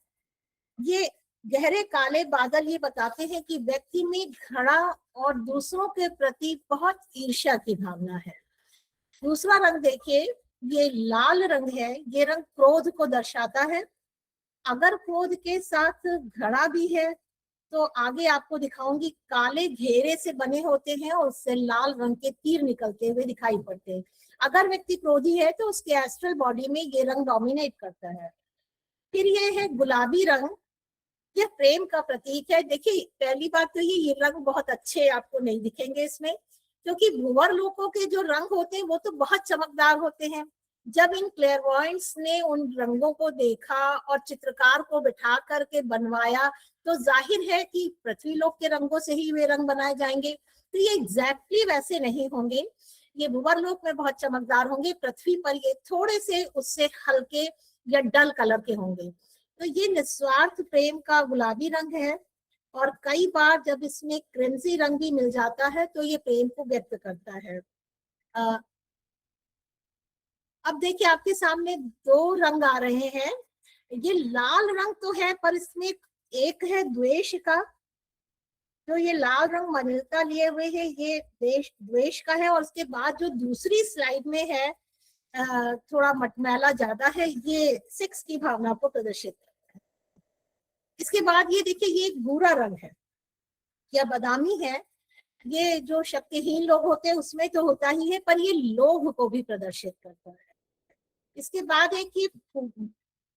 ये गहरे काले बादल ये बताते हैं कि व्यक्ति में घृणा और दूसरों के प्रति बहुत ईर्ष्या की भावना है। दूसरा रंग देखिए, ये लाल रंग है। ये रंग क्रोध को दर्शाता है। अगर क्रोध के साथ घृणा भी है तो आगे आपको दिखाऊंगी, काले घेरे से बने होते हैं और उससे लाल रंग के तीर निकलते हुए दिखाई पड़ते हैं। अगर व्यक्ति क्रोधी है तो उसके एस्ट्रल बॉडी में ये रंग डोमिनेट करता है। फिर ये है गुलाबी रंग। यह प्रेम का प्रतीक है। देखिए, पहली बात तो ये रंग बहुत अच्छे आपको नहीं दिखेंगे इसमें, क्योंकि भूवर लोगों के जो रंग होते हैं वो तो बहुत चमकदार होते हैं। जब इन क्लेयरवॉयंट्स ने उन रंगों को देखा और चित्रकार को बिठा करके बनवाया, तो जाहिर है कि पृथ्वी लोक के रंगों से ही वे रंग बनाए जाएंगे। तो ये एग्जैक्टली वैसे नहीं होंगे। ये भूवर लोक में बहुत चमकदार होंगे, पृथ्वी पर ये थोड़े से उससे हल्के या डल कलर के होंगे। तो ये निस्वार्थ प्रेम का गुलाबी रंग है। और कई बार जब इसमें क्रिमजी रंग भी मिल जाता है तो ये प्रेम को व्यक्त करता है। अब देखिए, आपके सामने दो रंग आ रहे हैं। ये लाल रंग तो है, पर इसमें एक है द्वेष का। जो ये लाल रंग मलिनता लिए हुए है, ये द्वेष का है। और उसके बाद जो दूसरी स्लाइड में है, थोड़ा मटमैला ज्यादा है, ये सेक्स की भावना को प्रदर्शित करता है। इसके बाद ये देखिए, ये एक भूरा रंग है या बादामी है। ये जो शक्तिहीन लोग होते हैं उसमें तो होता ही है, पर ये लोभ को भी प्रदर्शित करता है। इसके बाद है कि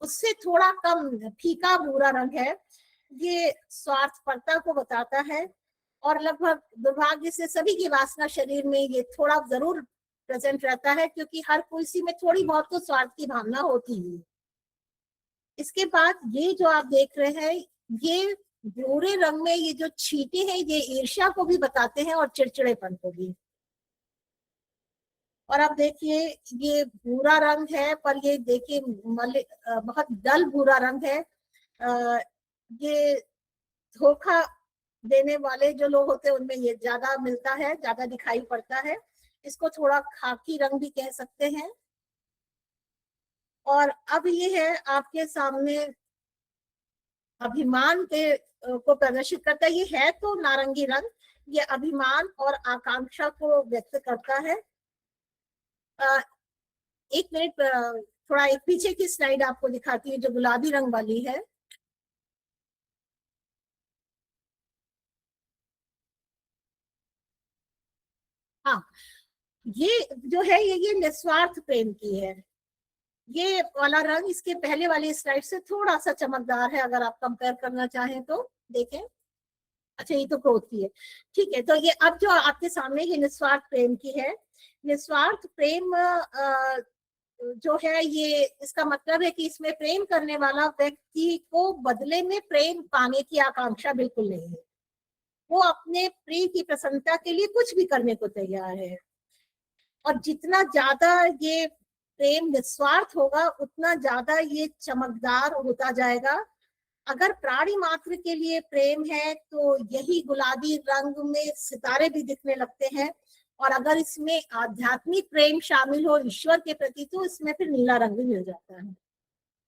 उससे थोड़ा कम फीका भूरा रंग है। ये स्वार्थपरता को बताता है। और लगभग दुर्भाग्य से सभी की वासना शरीर में ये थोड़ा जरूर प्रेजेंट रहता है, क्योंकि हर किसी में थोड़ी बहुत तो स्वार्थ की भावना होती है। इसके बाद ये जो आप देख रहे हैं, ये भूरे रंग में ये जो छींटे हैं, ये ईर्ष्या को भी बताते हैं और चिड़चिड़ेपन को भी। और अब देखिए, ये भूरा रंग है, पर ये देखिए बहुत डल भूरा रंग है। ये धोखा देने वाले जो लोग होते हैं उनमें ये ज्यादा मिलता है, ज्यादा दिखाई पड़ता है। इसको थोड़ा खाकी रंग भी कह सकते हैं। और अब ये है आपके सामने, अभिमान के को प्रदर्शित करता है। ये है तो नारंगी रंग, ये अभिमान और आकांक्षा को व्यक्त करता है। एक मिनट, थोड़ा एक पीछे की स्लाइड आपको दिखाती है जो गुलाबी रंग वाली है। हाँ, ये जो है ये निस्वार्थ प्रेम की है। ये वाला रंग इसके पहले वाली स्लाइड से थोड़ा सा चमकदार है, अगर आप कंपेयर करना चाहें तो देखें। अच्छा, ये तो क्रोध की है। ठीक है, तो ये अब जो आपके सामने ये निस्वार्थ प्रेम की है। निस्वार्थ प्रेम जो है, ये इसका मतलब है कि इसमें प्रेम करने वाला व्यक्ति को बदले में प्रेम पाने की आकांक्षा बिल्कुल नहीं है। वो अपने प्रिय की प्रसन्नता के लिए कुछ भी करने को तैयार है। और जितना ज्यादा ये प्रेम निस्वार्थ होगा, उतना ज्यादा ये चमकदार होता जाएगा। अगर प्राणी मात्र के लिए प्रेम है तो यही गुलाबी रंग में सितारे भी दिखने लगते हैं। और अगर इसमें आध्यात्मिक प्रेम शामिल हो ईश्वर के प्रति, तो इसमें फिर नीला रंग भी मिल जाता है।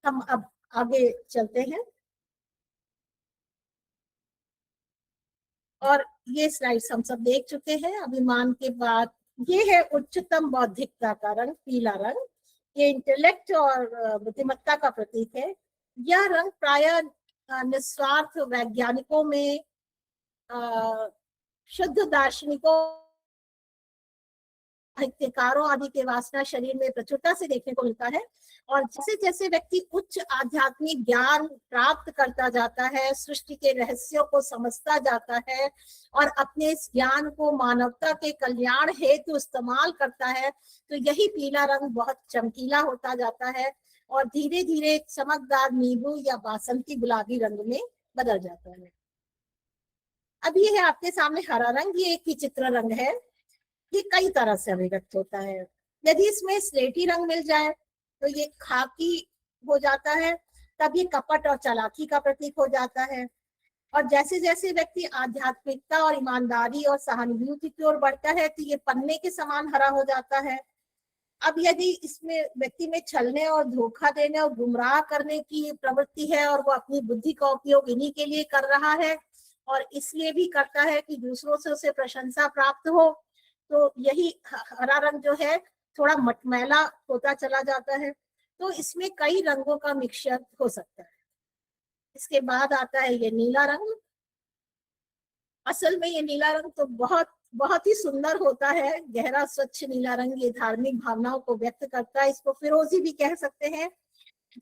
हम अब आगे चलते हैं। और ये स्लाइड्स हम सब देख चुके हैं। अभिमान के बाद ये है उच्चतम बौद्धिकता का रंग, पीला रंग। ये इंटेलेक्ट और बुद्धिमत्ता का प्रतीक है। यह रंग प्रायः निस्वार्थ वैज्ञानिकों में, शुद्ध दार्शनिकों, साहित्यकारों आदि के वासना शरीर में प्रचुरता से देखने को मिलता है। और जैसे जैसे व्यक्ति उच्च आध्यात्मिक ज्ञान प्राप्त करता जाता है, सृष्टि के रहस्यों को समझता जाता है और अपने इस ज्ञान को मानवता के कल्याण हेतु इस्तेमाल करता है, तो यही पीला रंग बहुत चमकीला होता जाता है और धीरे धीरे चमकदार नींबू या बासंती गुलाबी रंग में बदल जाता है। अब ये है आपके सामने हरा रंग। ये एक ही चित्र रंग है। ये कई तरह से अभिव्यक्त होता है। यदि इसमें स्लेटी रंग मिल जाए तो ये खाकी हो जाता है, तब ये कपट और चालाकी का प्रतीक हो जाता है। और जैसे जैसे व्यक्ति आध्यात्मिकता और ईमानदारी और सहानुभूति की ओर बढ़ता है तो ये पन्ने के समान हरा हो जाता है। अब यदि इसमें व्यक्ति में छलने और धोखा देने और गुमराह करने की प्रवृत्ति है और वो अपनी बुद्धि का उपयोग इन्हीं के लिए कर रहा है और इसलिए भी करता है कि दूसरों से उसे प्रशंसा प्राप्त हो, तो यही हरा रंग जो है थोड़ा मटमैला होता चला जाता है। तो इसमें कई रंगों का मिक्सचर हो सकता है। इसके बाद आता है ये नीला रंग। असल में ये नीला रंग तो बहुत बहुत ही सुंदर होता है, गहरा स्वच्छ नीला रंग। ये धार्मिक भावनाओं को व्यक्त करता है, इसको फिरोजी भी कह सकते हैं।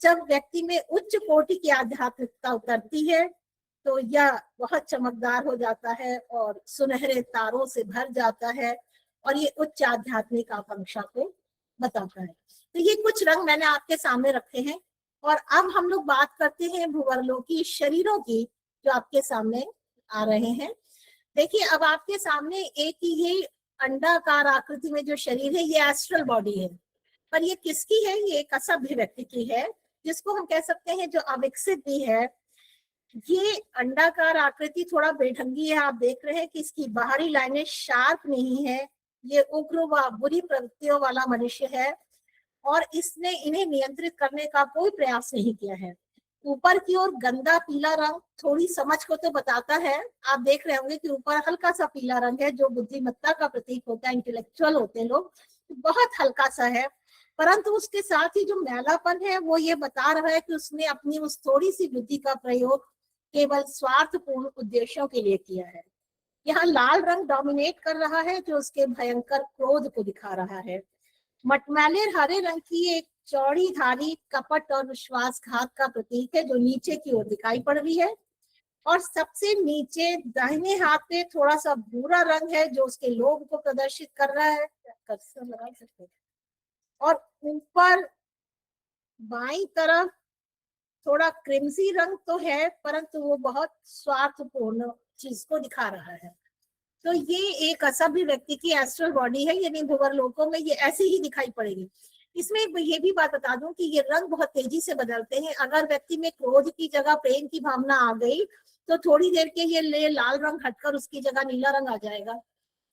जब व्यक्ति में उच्च कोटि की आध्यात्मिकता उतरती है तो यह बहुत चमकदार हो जाता है और सुनहरे तारों से भर जाता है और ये उच्च आध्यात्मिक आकांक्षा को बताता है। तो ये कुछ रंग मैंने आपके सामने रखे हैं और अब हम लोग बात करते हैं भूवर्लोकी शरीरों की जो आपके सामने आ रहे हैं। देखिए, अब आपके सामने एक ये अंडाकार आकृति में जो शरीर है ये एस्ट्रल बॉडी है, पर ये किसकी है? ये एक असभ्य व्यक्ति की है, जिसको हम कह सकते हैं जो अविकसित भी है। ये अंडाकार आकृति थोड़ा बेढंगी है, आप देख रहे हैं कि इसकी बाहरी लाइनें शार्प नहीं है। ये उग्र व बुरी प्रवृत्तियों वाला मनुष्य है और इसने इन्हें नियंत्रित करने का कोई प्रयास नहीं किया है। ऊपर की ओर गंदा पीला रंग थोड़ी समझ को तो बताता है। आप देख रहे होंगे कि ऊपर हल्का सा पीला रंग है जो बुद्धिमत्ता का प्रतीक होता है, इंटेलेक्चुअल होते हैं लोग, बहुत हल्का सा है। परंतु उसके साथ ही जो मैलापन है वो ये बता रहा है कि उसने अपनी उस थोड़ी सी बुद्धि का प्रयोग केवल स्वार्थपूर्ण उद्देश्यों के लिए किया है। यहाँ लाल रंग डोमिनेट कर रहा है जो उसके भयंकर क्रोध को दिखा रहा है। मटमैले हरे रंग की एक चौड़ी धारी कपट और विश्वासघात का प्रतीक है जो नीचे की ओर दिखाई पड़ रही है। और सबसे नीचे दाहिने हाथ पे थोड़ा सा भूरा रंग है जो उसके लोभ को प्रदर्शित कर रहा है। लगा सकते हैं। और ऊपर बाईं तरफ थोड़ा क्रिमसी रंग तो है परंतु वो बहुत स्वार्थपूर्ण चीज को दिखा रहा है। तो ये एक असभ्य व्यक्ति की एस्ट्रल बॉडी है, यानी भूवर लोकों में ये ऐसी ही दिखाई पड़ेगी। इसमें ये भी बात बता दूं कि ये रंग बहुत तेजी से बदलते हैं। अगर व्यक्ति में क्रोध की जगह प्रेम की भावना आ गई तो थोड़ी देर के ये लाल रंग हटकर उसकी जगह नीला रंग आ जाएगा,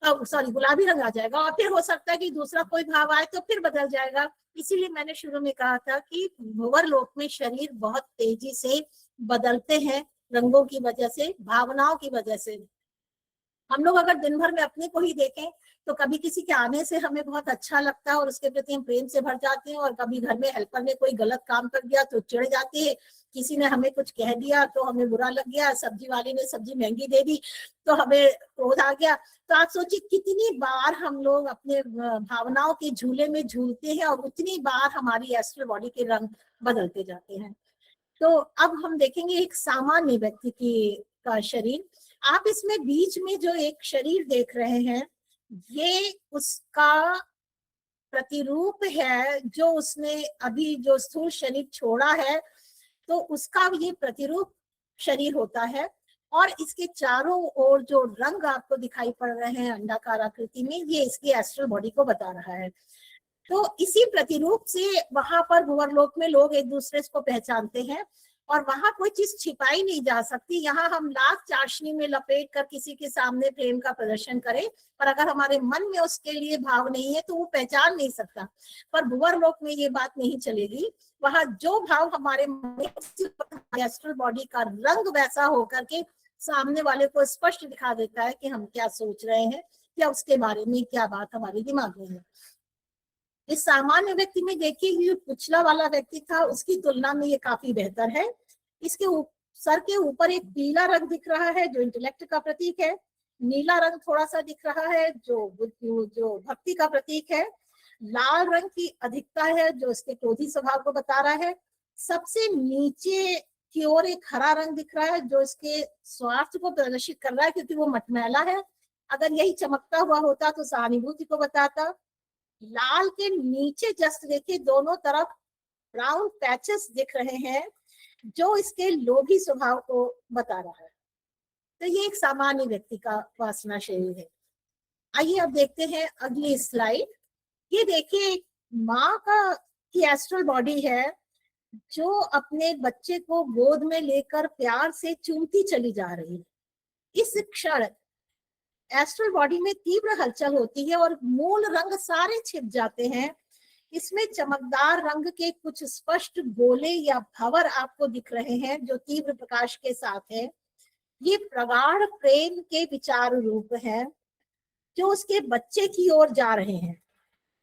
सॉरी गुलाबी रंग आ जाएगा और फिर हो सकता है कि दूसरा कोई भाव आए तो फिर बदल जाएगा। इसीलिए मैंने शुरू में कहा था कि भंवर लोक में शरीर बहुत तेजी से बदलते हैं रंगों की वजह से, भावनाओं की वजह से। हम लोग अगर दिन भर में अपने को ही देखें तो कभी किसी के आने से हमें बहुत अच्छा लगता है और उसके प्रति हम प्रेम से भर जाते हैं, और कभी घर में हेल्पर ने कोई गलत काम कर दिया तो चिढ़ जाते हैं, किसी ने हमें कुछ कह दिया तो हमें बुरा लग गया, सब्जी वाले ने सब्जी महंगी दे दी तो हमें क्रोध आ गया। तो आप सोचिए कितनी बार हम लोग अपने भावनाओं के झूले में झूलते हैं और उतनी बार हमारी एस्ट्रल बॉडी के रंग बदलते जाते हैं। तो अब हम देखेंगे एक सामान्य व्यक्ति की का शरीर। आप इसमें बीच में जो एक शरीर देख रहे हैं ये उसका प्रतिरूप है जो उसने अभी जो स्थूल शरीर छोड़ा है, तो उसका ये प्रतिरूप शरीर होता है। और इसके चारों ओर जो रंग आपको दिखाई पड़ रहे हैं अंडाकार आकृति में, ये इसकी एस्ट्रल बॉडी को बता रहा है। तो इसी प्रतिरूप से वहां पर भुवरलोक में लोग एक दूसरे को पहचानते हैं और वहां कोई चीज छिपाई नहीं जा सकती। यहाँ हम लाख चाशनी में लपेट कर किसी के सामने प्रेम का प्रदर्शन करें, पर अगर हमारे मन में उसके लिए भाव नहीं है तो वो पहचान नहीं सकता। पर भुवरलोक में ये बात नहीं चलेगी। वहां जो भाव हमारे एस्ट्रल बॉडी का रंग वैसा होकर के सामने वाले को स्पष्ट दिखा देता है कि हम क्या सोच रहे हैं या उसके बारे में क्या बात हमारे दिमाग में है। इस सामान्य व्यक्ति में देखिए जो पिछला वाला व्यक्ति था उसकी तुलना में ये काफी बेहतर है। इसके सर के ऊपर एक पीला रंग दिख रहा है जो इंटेलेक्ट का प्रतीक है। नीला रंग थोड़ा सा दिख रहा है जो भक्ति का प्रतीक है। लाल रंग की अधिकता है जो इसके क्रोधी स्वभाव को बता रहा है। सबसे नीचे की ओर एक हरा रंग दिख रहा है जो इसके स्वार्थ को प्रदर्शित कर रहा है क्योंकि वो मटमैला है। अगर यही चमकता हुआ होता तो सहानुभूति को बताता। लाल के नीचे जस्ट देखिए दोनों तरफ ब्राउन पैचेस दिख रहे हैं जो इसके लोभी स्वभाव को बता रहा है। तो ये एक सामान्य व्यक्ति का वासना शरीर है। आइए अब देखते हैं अगली स्लाइड। ये देखिए माँ का की एस्ट्रल बॉडी है जो अपने बच्चे को गोद में लेकर प्यार से चूमती चली जा रही है। इस क्षण एस्ट्रल बॉडी में तीव्र हलचल होती है और मूल रंग सारे छिप जाते हैं। इसमें चमकदार रंग के कुछ स्पष्ट गोले या भंवर आपको दिख रहे हैं जो तीव्र प्रकाश के साथ है। ये प्रगाढ़ प्रेम के विचार रूप है जो उसके बच्चे की ओर जा रहे हैं।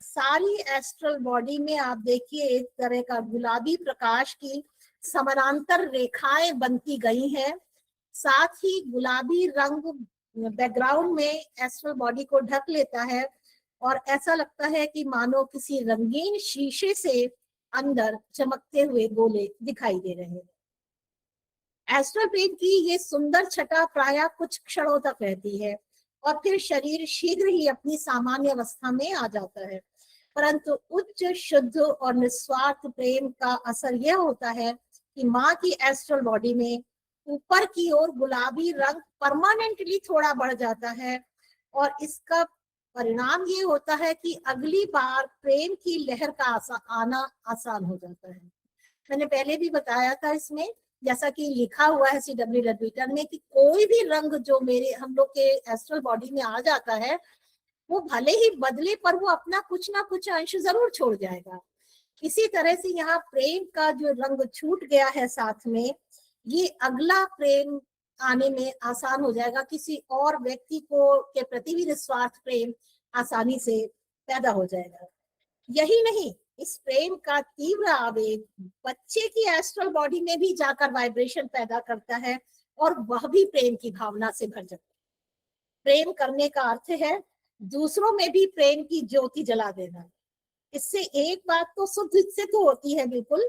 सारी एस्ट्रल बॉडी में आप देखिए एक तरह का गुलाबी प्रकाश की समानांतर रेखाएं बनती गई हैं। साथ ही गुलाबी रंग बैकग्राउंड में एस्ट्रल बॉडी को ढक लेता है और ऐसा लगता है कि मानो किसी रंगीन शीशे से अंदर चमकते हुए गोले दिखाई दे रहे हैं। एस्ट्रल प्लेन की ये सुंदर छटा प्रायः कुछ क्षणों तक रहती है और फिर शरीर शीघ्र ही अपनी सामान्य अवस्था में आ जाता है। परंतु उच्च शुद्ध और निस्वार्थ प्रेम का असर यह होता है कि माँ की एस्ट्रल बॉडी में ऊपर की ओर गुलाबी रंग परमानेंटली थोड़ा बढ़ जाता है और इसका परिणाम ये होता है कि अगली बार प्रेम की लहर का आना आसान हो जाता है। मैंने पहले भी बताया था इसमें, जैसा कि लिखा हुआ है CW लद्वीटर में, कि कोई भी रंग जो हम लोग के एस्ट्रल बॉडी में आ जाता है वो भले ही बदले पर वो अपना कुछ ना कुछ अंश जरूर छोड़ जाएगा। इसी तरह से यहाँ प्रेम का जो रंग छूट गया है साथ में, ये अगला प्रेम आने में आसान हो जाएगा। किसी और व्यक्ति को के प्रति भी निस्वार्थ प्रेम आसानी से पैदा हो जाएगा। यही नहीं, इस प्रेम का तीव्र आवेग बच्चे की एस्ट्रल बॉडी में भी जाकर वाइब्रेशन पैदा करता है और वह भी प्रेम की भावना से भर जाता है। प्रेम करने का अर्थ है दूसरों में भी प्रेम की ज्योति जला देना। इससे एक बात तो सिद्ध होती है बिल्कुल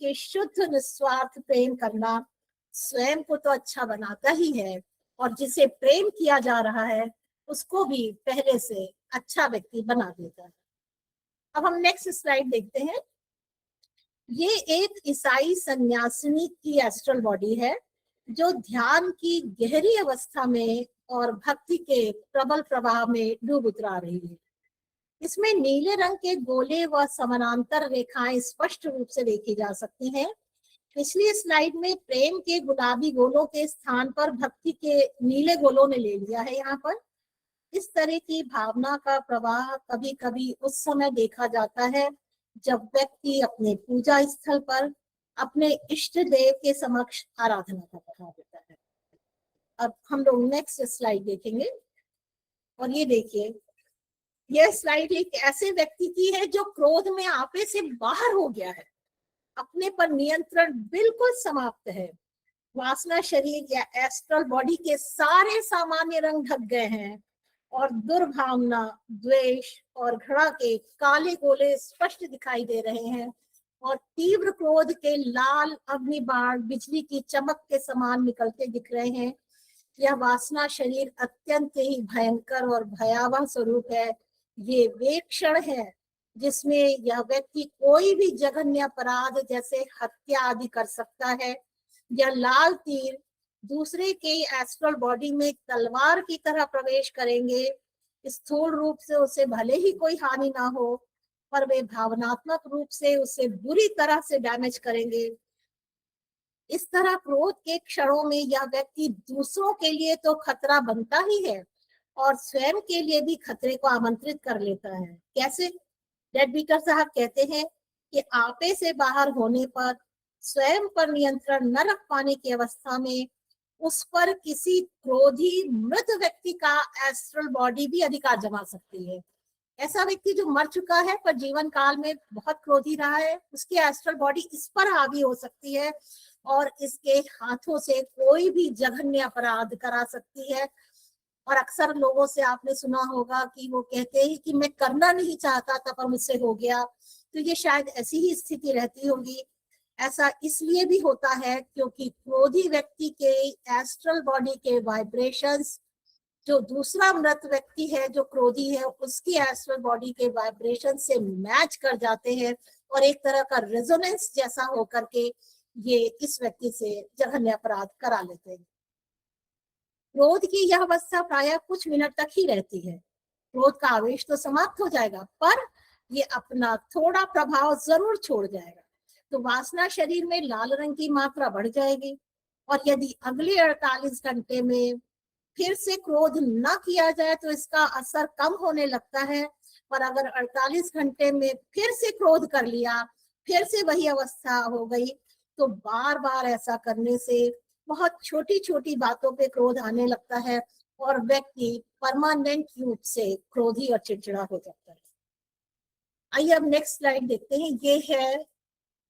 कि शुद्ध निस्वार्थ प्रेम करना स्वयं को तो अच्छा बनाता ही है और जिसे प्रेम किया जा रहा है उसको भी पहले से अच्छा व्यक्ति बना देता है। अब हम नेक्स्ट स्लाइड देखते हैं। ये एक ईसाई सन्यासिनी की एस्ट्रल बॉडी है जो ध्यान की गहरी अवस्था में और भक्ति के प्रबल प्रवाह में डूब उतरा रही है। इसमें नीले रंग के गोले व समानांतर रेखाएं स्पष्ट रूप से देखी जा सकती हैं। पिछली स्लाइड में प्रेम के गुलाबी गोलों के स्थान पर भक्ति के नीले गोलों ने ले लिया है। यहाँ पर इस तरह की भावना का प्रवाह कभी कभी उस समय देखा जाता है जब व्यक्ति अपने पूजा स्थल पर अपने इष्ट देव के समक्ष आराधना कर रहा होता है। अब हम लोग नेक्स्ट स्लाइड देखेंगे और ये देखिए, यह स्लाइड एक ऐसे व्यक्ति की है जो क्रोध में आपे से बाहर हो गया है। अपने पर नियंत्रण बिल्कुल समाप्त है। वासना शरीर या एस्ट्रल बॉडी के सारे सामान्य रंग ढक गए हैं और दुर्भावना, द्वेष और घृणा के काले गोले स्पष्ट दिखाई दे रहे हैं और तीव्र क्रोध के लाल अग्निबाण बिजली की चमक के समान निकलते दिख रहे हैं। यह वासना शरीर अत्यंत ही भयंकर और भयावह स्वरूप है। ये वे क्षण है जिसमें यह व्यक्ति कोई भी जघन्य अपराध जैसे हत्या आदि कर सकता है। यह लाल तीर दूसरे के एस्ट्रल बॉडी में तलवार की तरह प्रवेश करेंगे। स्थूल रूप से उसे भले ही कोई हानि ना हो, पर वे भावनात्मक रूप से उसे बुरी तरह से डैमेज करेंगे। इस तरह क्रोध के क्षणों में यह व्यक्ति दूसरों के लिए तो खतरा बनता ही है और स्वयं के लिए भी खतरे को आमंत्रित कर लेता है। कैसे? लद्वीटर साहब कहते हैं कि आपे से बाहर होने पर, स्वयं पर नियंत्रण न रख पाने की अवस्था में उस पर किसी क्रोधी मृत व्यक्ति का एस्ट्रल बॉडी भी अधिकार जमा सकती है। ऐसा व्यक्ति जो मर चुका है पर जीवन काल में बहुत क्रोधी रहा है, उसकी एस्ट्रल बॉडी इस पर हावी हो सकती है और इसके हाथों से कोई भी जघन्य अपराध करा सकती है। और अक्सर लोगों से आपने सुना होगा कि वो कहते हैं कि मैं करना नहीं चाहता था पर मुझसे हो गया। तो ये शायद ऐसी ही स्थिति रहती होगी। ऐसा इसलिए भी होता है क्योंकि क्रोधी व्यक्ति के एस्ट्रल बॉडी के वाइब्रेशंस जो दूसरा मृत व्यक्ति है जो क्रोधी है उसकी एस्ट्रल बॉडी के वाइब्रेशन से मैच कर जाते हैं और एक तरह का रेजोनेंस जैसा होकर के ये इस व्यक्ति से जघन्य अपराध करा लेते हैं। क्रोध की यह अवस्था प्रायः कुछ मिनट तक ही रहती है। क्रोध का आवेश तो समाप्त हो जाएगा पर ये अपना थोड़ा प्रभाव जरूर छोड़ जाएगा। तो वासना शरीर में लाल रंग की मात्रा बढ़ जाएगी, और यदि अगले 48 घंटे में फिर से क्रोध न किया जाए तो इसका असर कम होने लगता है। पर अगर 48 घंटे में फिर से क्रोध कर लिया, फिर से वही अवस्था हो गई, तो बार बार ऐसा करने से बहुत छोटी छोटी बातों पे क्रोध आने लगता है और व्यक्ति परमानेंट रूप से क्रोधी और चिड़चिड़ा हो जाता है। आइए अब नेक्स्ट स्लाइड देखते हैं। ये है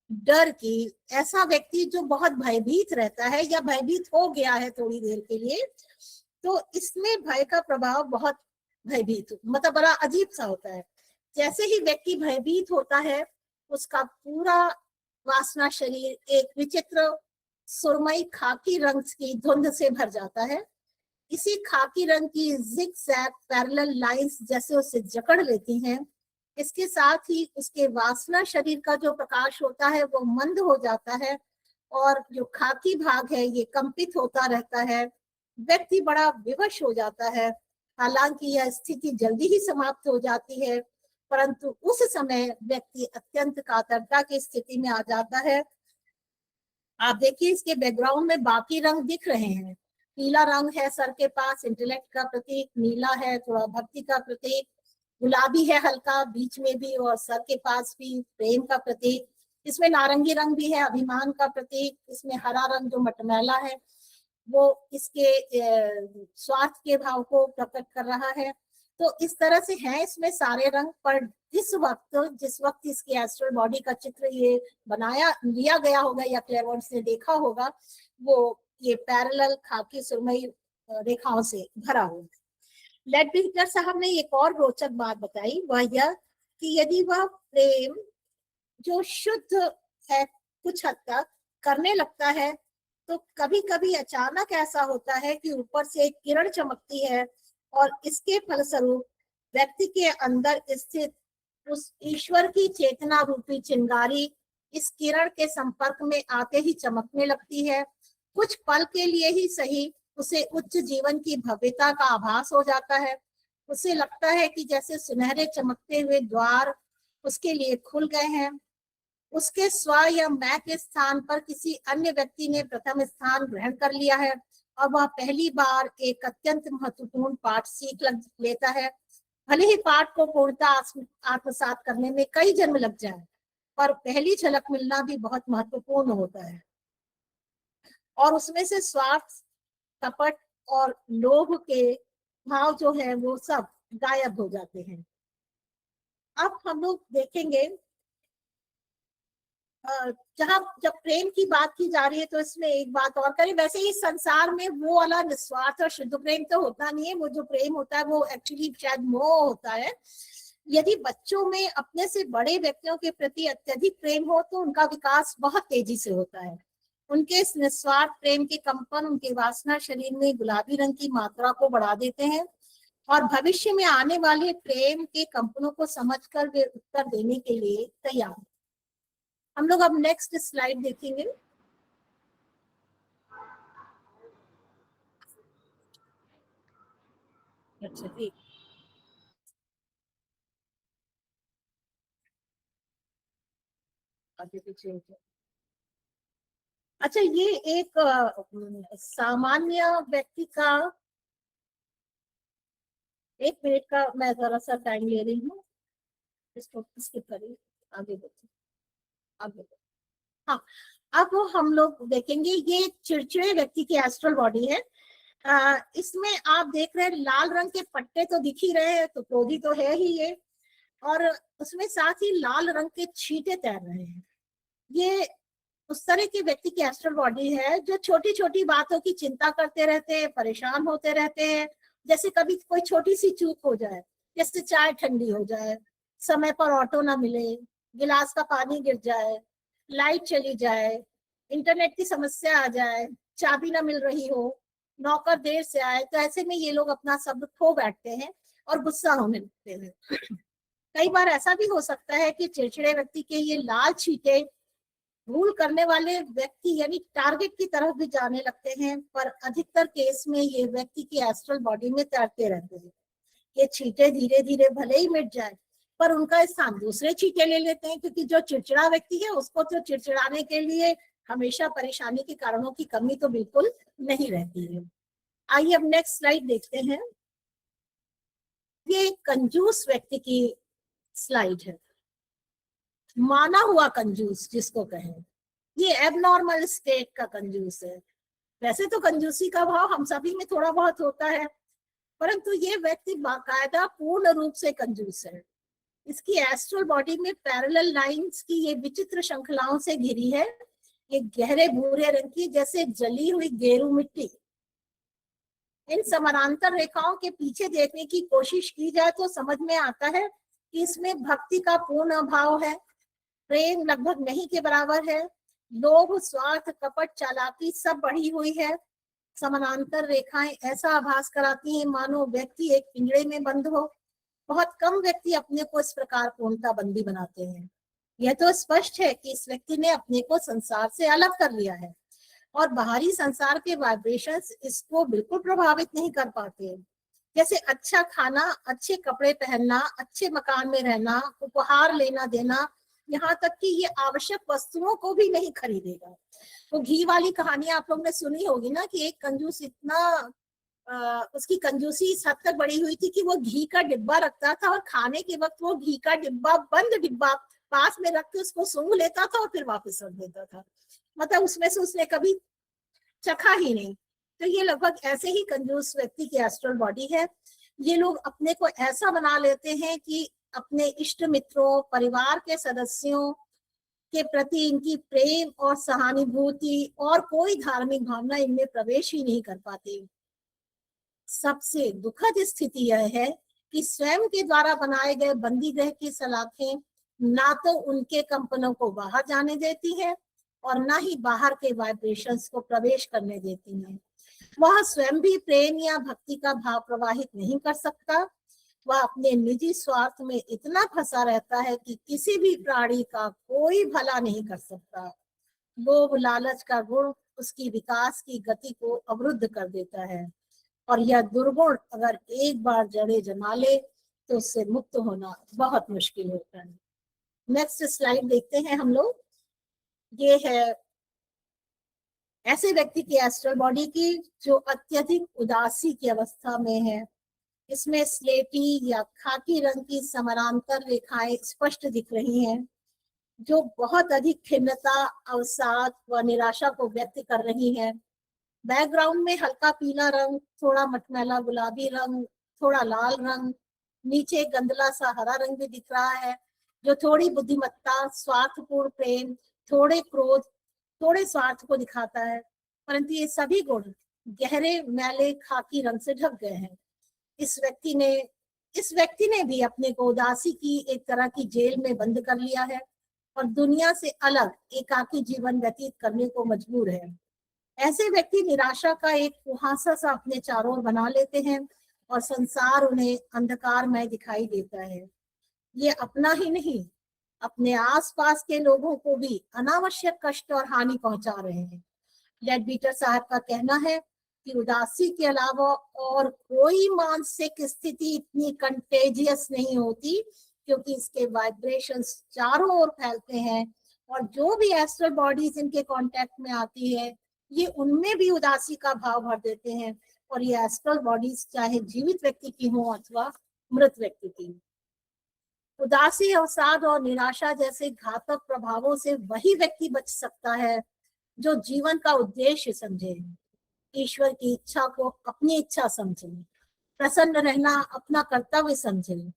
डर की। ऐसा व्यक्ति जो बहुत भयभीत रहता है या भयभीत हो गया है थोड़ी देर के लिए, तो इसमें भय का प्रभाव बहुत भयभीत मतलब बड़ा अजीब सा होता है। जैसे ही व्यक्ति भयभीत होता है, उसका पूरा वासना शरीर एक विचित्र सुरमई खाकी रंग की धुंध से भर जाता है। इसी खाकी रंग की जिगजैग पैरेलल लाइंस जैसे उसे जकड़ लेती हैं। इसके साथ ही उसके वासना शरीर का जो प्रकाश होता है वो मंद हो जाता है, और जो खाकी भाग है ये कंपित होता रहता है। व्यक्ति बड़ा विवश हो जाता है। हालांकि यह स्थिति जल्दी ही समाप्त हो जाती है, परंतु उस समय व्यक्ति अत्यंत कातरता की स्थिति में आ जाता है। आप देखिए इसके बैकग्राउंड में बाकी रंग दिख रहे हैं। पीला रंग है सर के पास, इंटेलेक्ट का प्रतीक। नीला है थोड़ा भक्ति का प्रतीक। गुलाबी है हल्का बीच में भी, और सर के पास भी प्रेम का प्रतीक। इसमें नारंगी रंग भी है, अभिमान का प्रतीक। इसमें हरा रंग जो मटमैला है वो इसके स्वार्थ के भाव को प्रकट कर रहा है। तो इस तरह से है इसमें सारे रंग। पर जिस वक्त इसकी एस्ट्रल बॉडी का चित्र ये बनाया लिया गया होगा या क्लेयरवॉयंट्स ने देखा होगा, वो ये पैरेलल खाकी सुरमई रेखाओं से भरा हुआ है। लेडबिटर साहब ने एक और रोचक बात बताई, वह यह कि यदि वह प्रेम जो शुद्ध है कुछ हद तक करने लगता है, तो कभी कभी अचानक ऐसा होता है कि ऊपर से एक किरण चमकती है, और इसके फलस्वरूप व्यक्ति के अंदर स्थित उस ईश्वर की चेतना रूपी चिंगारी इस किरण के संपर्क में आते ही चमकने लगती है। कुछ पल के लिए ही सही उसे उच्च जीवन की भव्यता का आभास हो जाता है। उसे लगता है कि जैसे सुनहरे चमकते हुए द्वार उसके लिए खुल गए हैं। उसके स्व या मैं के स्थान पर किसी अन्य व्यक्ति ने प्रथम स्थान ग्रहण कर लिया है, और वह पहली बार एक अत्यंत महत्वपूर्ण पाठ सीख लेता है। भले ही पाठ को पूर्णतः आत्मसात करने में कई जन्म लग जाए, पर पहली झलक मिलना भी बहुत महत्वपूर्ण होता है। और उसमें से स्वार्थ, कपट और लोभ के भाव जो है वो सब गायब हो जाते हैं। अब हम लोग देखेंगे जहाँ जब प्रेम की बात की जा रही है तो इसमें एक बात और करें। वैसे ही संसार में वो वाला निस्वार्थ और शुद्ध प्रेम तो होता नहीं है। वो जो प्रेम होता है वो एक्चुअली शायद मोह होता है। यदि बच्चों में अपने से बड़े व्यक्तियों के प्रति अत्यधिक प्रेम हो तो उनका विकास बहुत तेजी से होता है। उनके इस निस्वार्थ प्रेम के कंपन उनके वासना शरीर में गुलाबी रंग की मात्रा को बढ़ा देते हैं, और भविष्य में आने वाले प्रेम के कंपनों को समझकर वे उत्तर देने के लिए तैयार। हम लोग अब नेक्स्ट स्लाइड देखेंगे। अच्छा ठीक। आगे पीछे। अच्छा ये एक सामान्य व्यक्ति का, एक मिनट का मैं जरा सा टाइम ले रही हूँ, इसको स्किप करिए, आगे देखिए। आगे हाँ, अब हम लोग देखेंगे ये चिड़चिड़े व्यक्ति की एस्ट्रल बॉडी है। इसमें आप देख रहे हैं लाल रंग के पट्टे तो दिख ही रहे हैं, तो क्रोधी तो है ही ये, और उसमें साथ ही लाल रंग के छींटे तैर रहे हैं। ये उस तरह के व्यक्ति की एस्ट्रल बॉडी है जो छोटी छोटी बातों की चिंता करते रहते हैं, परेशान होते रहते हैं। जैसे कभी कोई छोटी सी चूक हो जाए, जैसे चाय ठंडी हो जाए, समय पर ऑटो ना मिले, गिलास का पानी गिर जाए, लाइट चली जाए, इंटरनेट की समस्या आ जाए, चाबी ना मिल रही हो, नौकर देर से आए, तो ऐसे में ये लोग अपना सब खो बैठते हैं और गुस्सा होने लगते हैं। कई बार ऐसा भी हो सकता है कि चिड़चिड़े व्यक्ति के ये लाल छींटे भूल करने वाले व्यक्ति यानी टारगेट की तरफ भी जाने लगते हैं, पर अधिकतर केस में ये व्यक्ति की एस्ट्रल बॉडी में तैरते रहते हैं। ये छींटे धीरे धीरे भले ही मिट जाए, पर उनका स्थान दूसरे चींटे ले लेते हैं, क्योंकि जो चिड़चिड़ा व्यक्ति है उसको तो चिड़चिड़ाने के लिए हमेशा परेशानी के कारणों की कमी तो बिल्कुल नहीं रहती है। आइए अब नेक्स्ट स्लाइड देखते हैं। ये कंजूस व्यक्ति की स्लाइड है, माना हुआ कंजूस जिसको कहें। ये एबनॉर्मल स्टेट का कंजूस है। वैसे तो कंजूसी का भाव हम सभी में थोड़ा बहुत होता है, परंतु ये व्यक्ति बाकायदा पूर्ण रूप से कंजूस है। इसकी एस्ट्रल बॉडी में पैरेलल लाइंस की ये विचित्र श्रृंखलाओं से घिरी है। ये गहरे भूरे रंग की जैसे जली हुई गेरू मिट्टी। इन समानांतर रेखाओं के पीछे देखने की कोशिश की जाए तो समझ में आता है कि इसमें भक्ति का पूर्ण अभाव है, प्रेम लगभग नहीं के बराबर है, लोभ, स्वार्थ, कपट, चालाकी सब बढ़ी हुई है। समानांतर रेखाएं ऐसा आभास कराती हैं मानो व्यक्ति एक पिंजरे में बंद हो। बहुत कम व्यक्ति अपने को इस प्रकार पूर्णता बंदी बनाते हैं। यह तो स्पष्ट है कि इस व्यक्ति ने अपने को संसार से अलग कर लिया है और बाहरी संसार के वाइब्रेशंस इसको बिल्कुल प्रभावित नहीं कर पाते। जैसे अच्छा खाना, अच्छे कपड़े पहनना, अच्छे मकान में रहना, उपहार लेना देना, यहाँ तक कि ये आवश्यक वस्तुओं को भी नहीं खरीदेगा। तो घी वाली कहानी आप लोग ने सुनी होगी ना, कि एक कंजूस इतना उसकी कंजूसी इस हद तक बढ़ी हुई थी कि वो घी का डिब्बा रखता था और खाने के वक्त वो घी का डिब्बा, बंद डिब्बा पास में रख के उसको सूंघ लेता था और फिर वापस रख देता था। मतलब उसमें से उसने कभी चखा ही नहीं। तो ये लगभग ऐसे ही कंजूस व्यक्ति की एस्ट्रल बॉडी है। ये लोग अपने को ऐसा बना लेते हैं कि अपने इष्ट मित्रों, परिवार के सदस्यों के प्रति इनकी प्रेम और सहानुभूति और कोई धार्मिक भावना इनमें प्रवेश ही नहीं कर पाते। सबसे दुखद स्थिति यह है कि स्वयं के द्वारा बनाए गए बंदी ग्रह की सलाखें ना तो उनके कंपनों को बाहर जाने देती है और ना ही बाहर के वाइब्रेशंस को प्रवेश करने देती हैं। वह स्वयं भी प्रेम या भक्ति का भाव प्रवाहित नहीं कर सकता। वह अपने निजी स्वार्थ में इतना फंसा रहता है कि किसी भी प्राणी का कोई भला नहीं कर सकता। लोभ लालच का गुण उसकी विकास की गति को अवरुद्ध कर देता है और यह दुर्गुण अगर एक बार जड़ें जमा ले तो उससे मुक्त होना बहुत मुश्किल होता है। नेक्स्ट स्लाइड देखते हैं हम लोग। ये है ऐसे व्यक्ति की एस्ट्रल बॉडी की जो अत्यधिक उदासी की अवस्था में है। इसमें स्लेटी या खाकी रंग की समानांतर रेखाएं स्पष्ट दिख रही हैं, जो बहुत अधिक खिन्नता, अवसाद व निराशा को व्यक्त कर रही हैं। बैकग्राउंड में हल्का पीला रंग, थोड़ा मटमैला गुलाबी रंग, थोड़ा लाल रंग, नीचे गंदला सा हरा रंग भी दिख रहा है, जो थोड़ी बुद्धिमत्ता, स्वार्थपूर्ण प्रेम, थोड़े क्रोध, थोड़े स्वार्थ को दिखाता है। परंतु ये सभी गुण गहरे मैले खाकी रंग से ढक गए हैं। इस व्यक्ति ने भी अपने को उदासी की एक तरह की जेल में बंद कर लिया है और दुनिया से अलग एकाकी जीवन व्यतीत करने को मजबूर है। ऐसे व्यक्ति निराशा का एक कुहासा सा अपने चारों ओर बना लेते हैं और संसार उन्हें अंधकारमय दिखाई देता है। ये अपना ही नहीं, अपने आसपास के लोगों को भी अनावश्यक कष्ट और हानि पहुंचा रहे हैं। लेडबीटर साहब का कहना है कि उदासी के अलावा और कोई मानसिक स्थिति इतनी कंटेजियस नहीं होती, क्योंकि इसके वाइब्रेशंस चारों ओर फैलते हैं और जो भी एस्ट्रल बॉडीज इनके कांटेक्ट में आती है ये उनमें भी उदासी का भाव भर देते हैं। और ये एस्ट्रल बॉडीज चाहे जीवित व्यक्ति की हो अथवा मृत व्यक्ति की। उदासी, अवसाद और निराशा जैसे घातक प्रभावों से वही व्यक्ति बच सकता है जो जीवन का उद्देश्य समझे, ईश्वर की इच्छा को अपनी इच्छा समझे, प्रसन्न रहना अपना कर्तव्य समझे।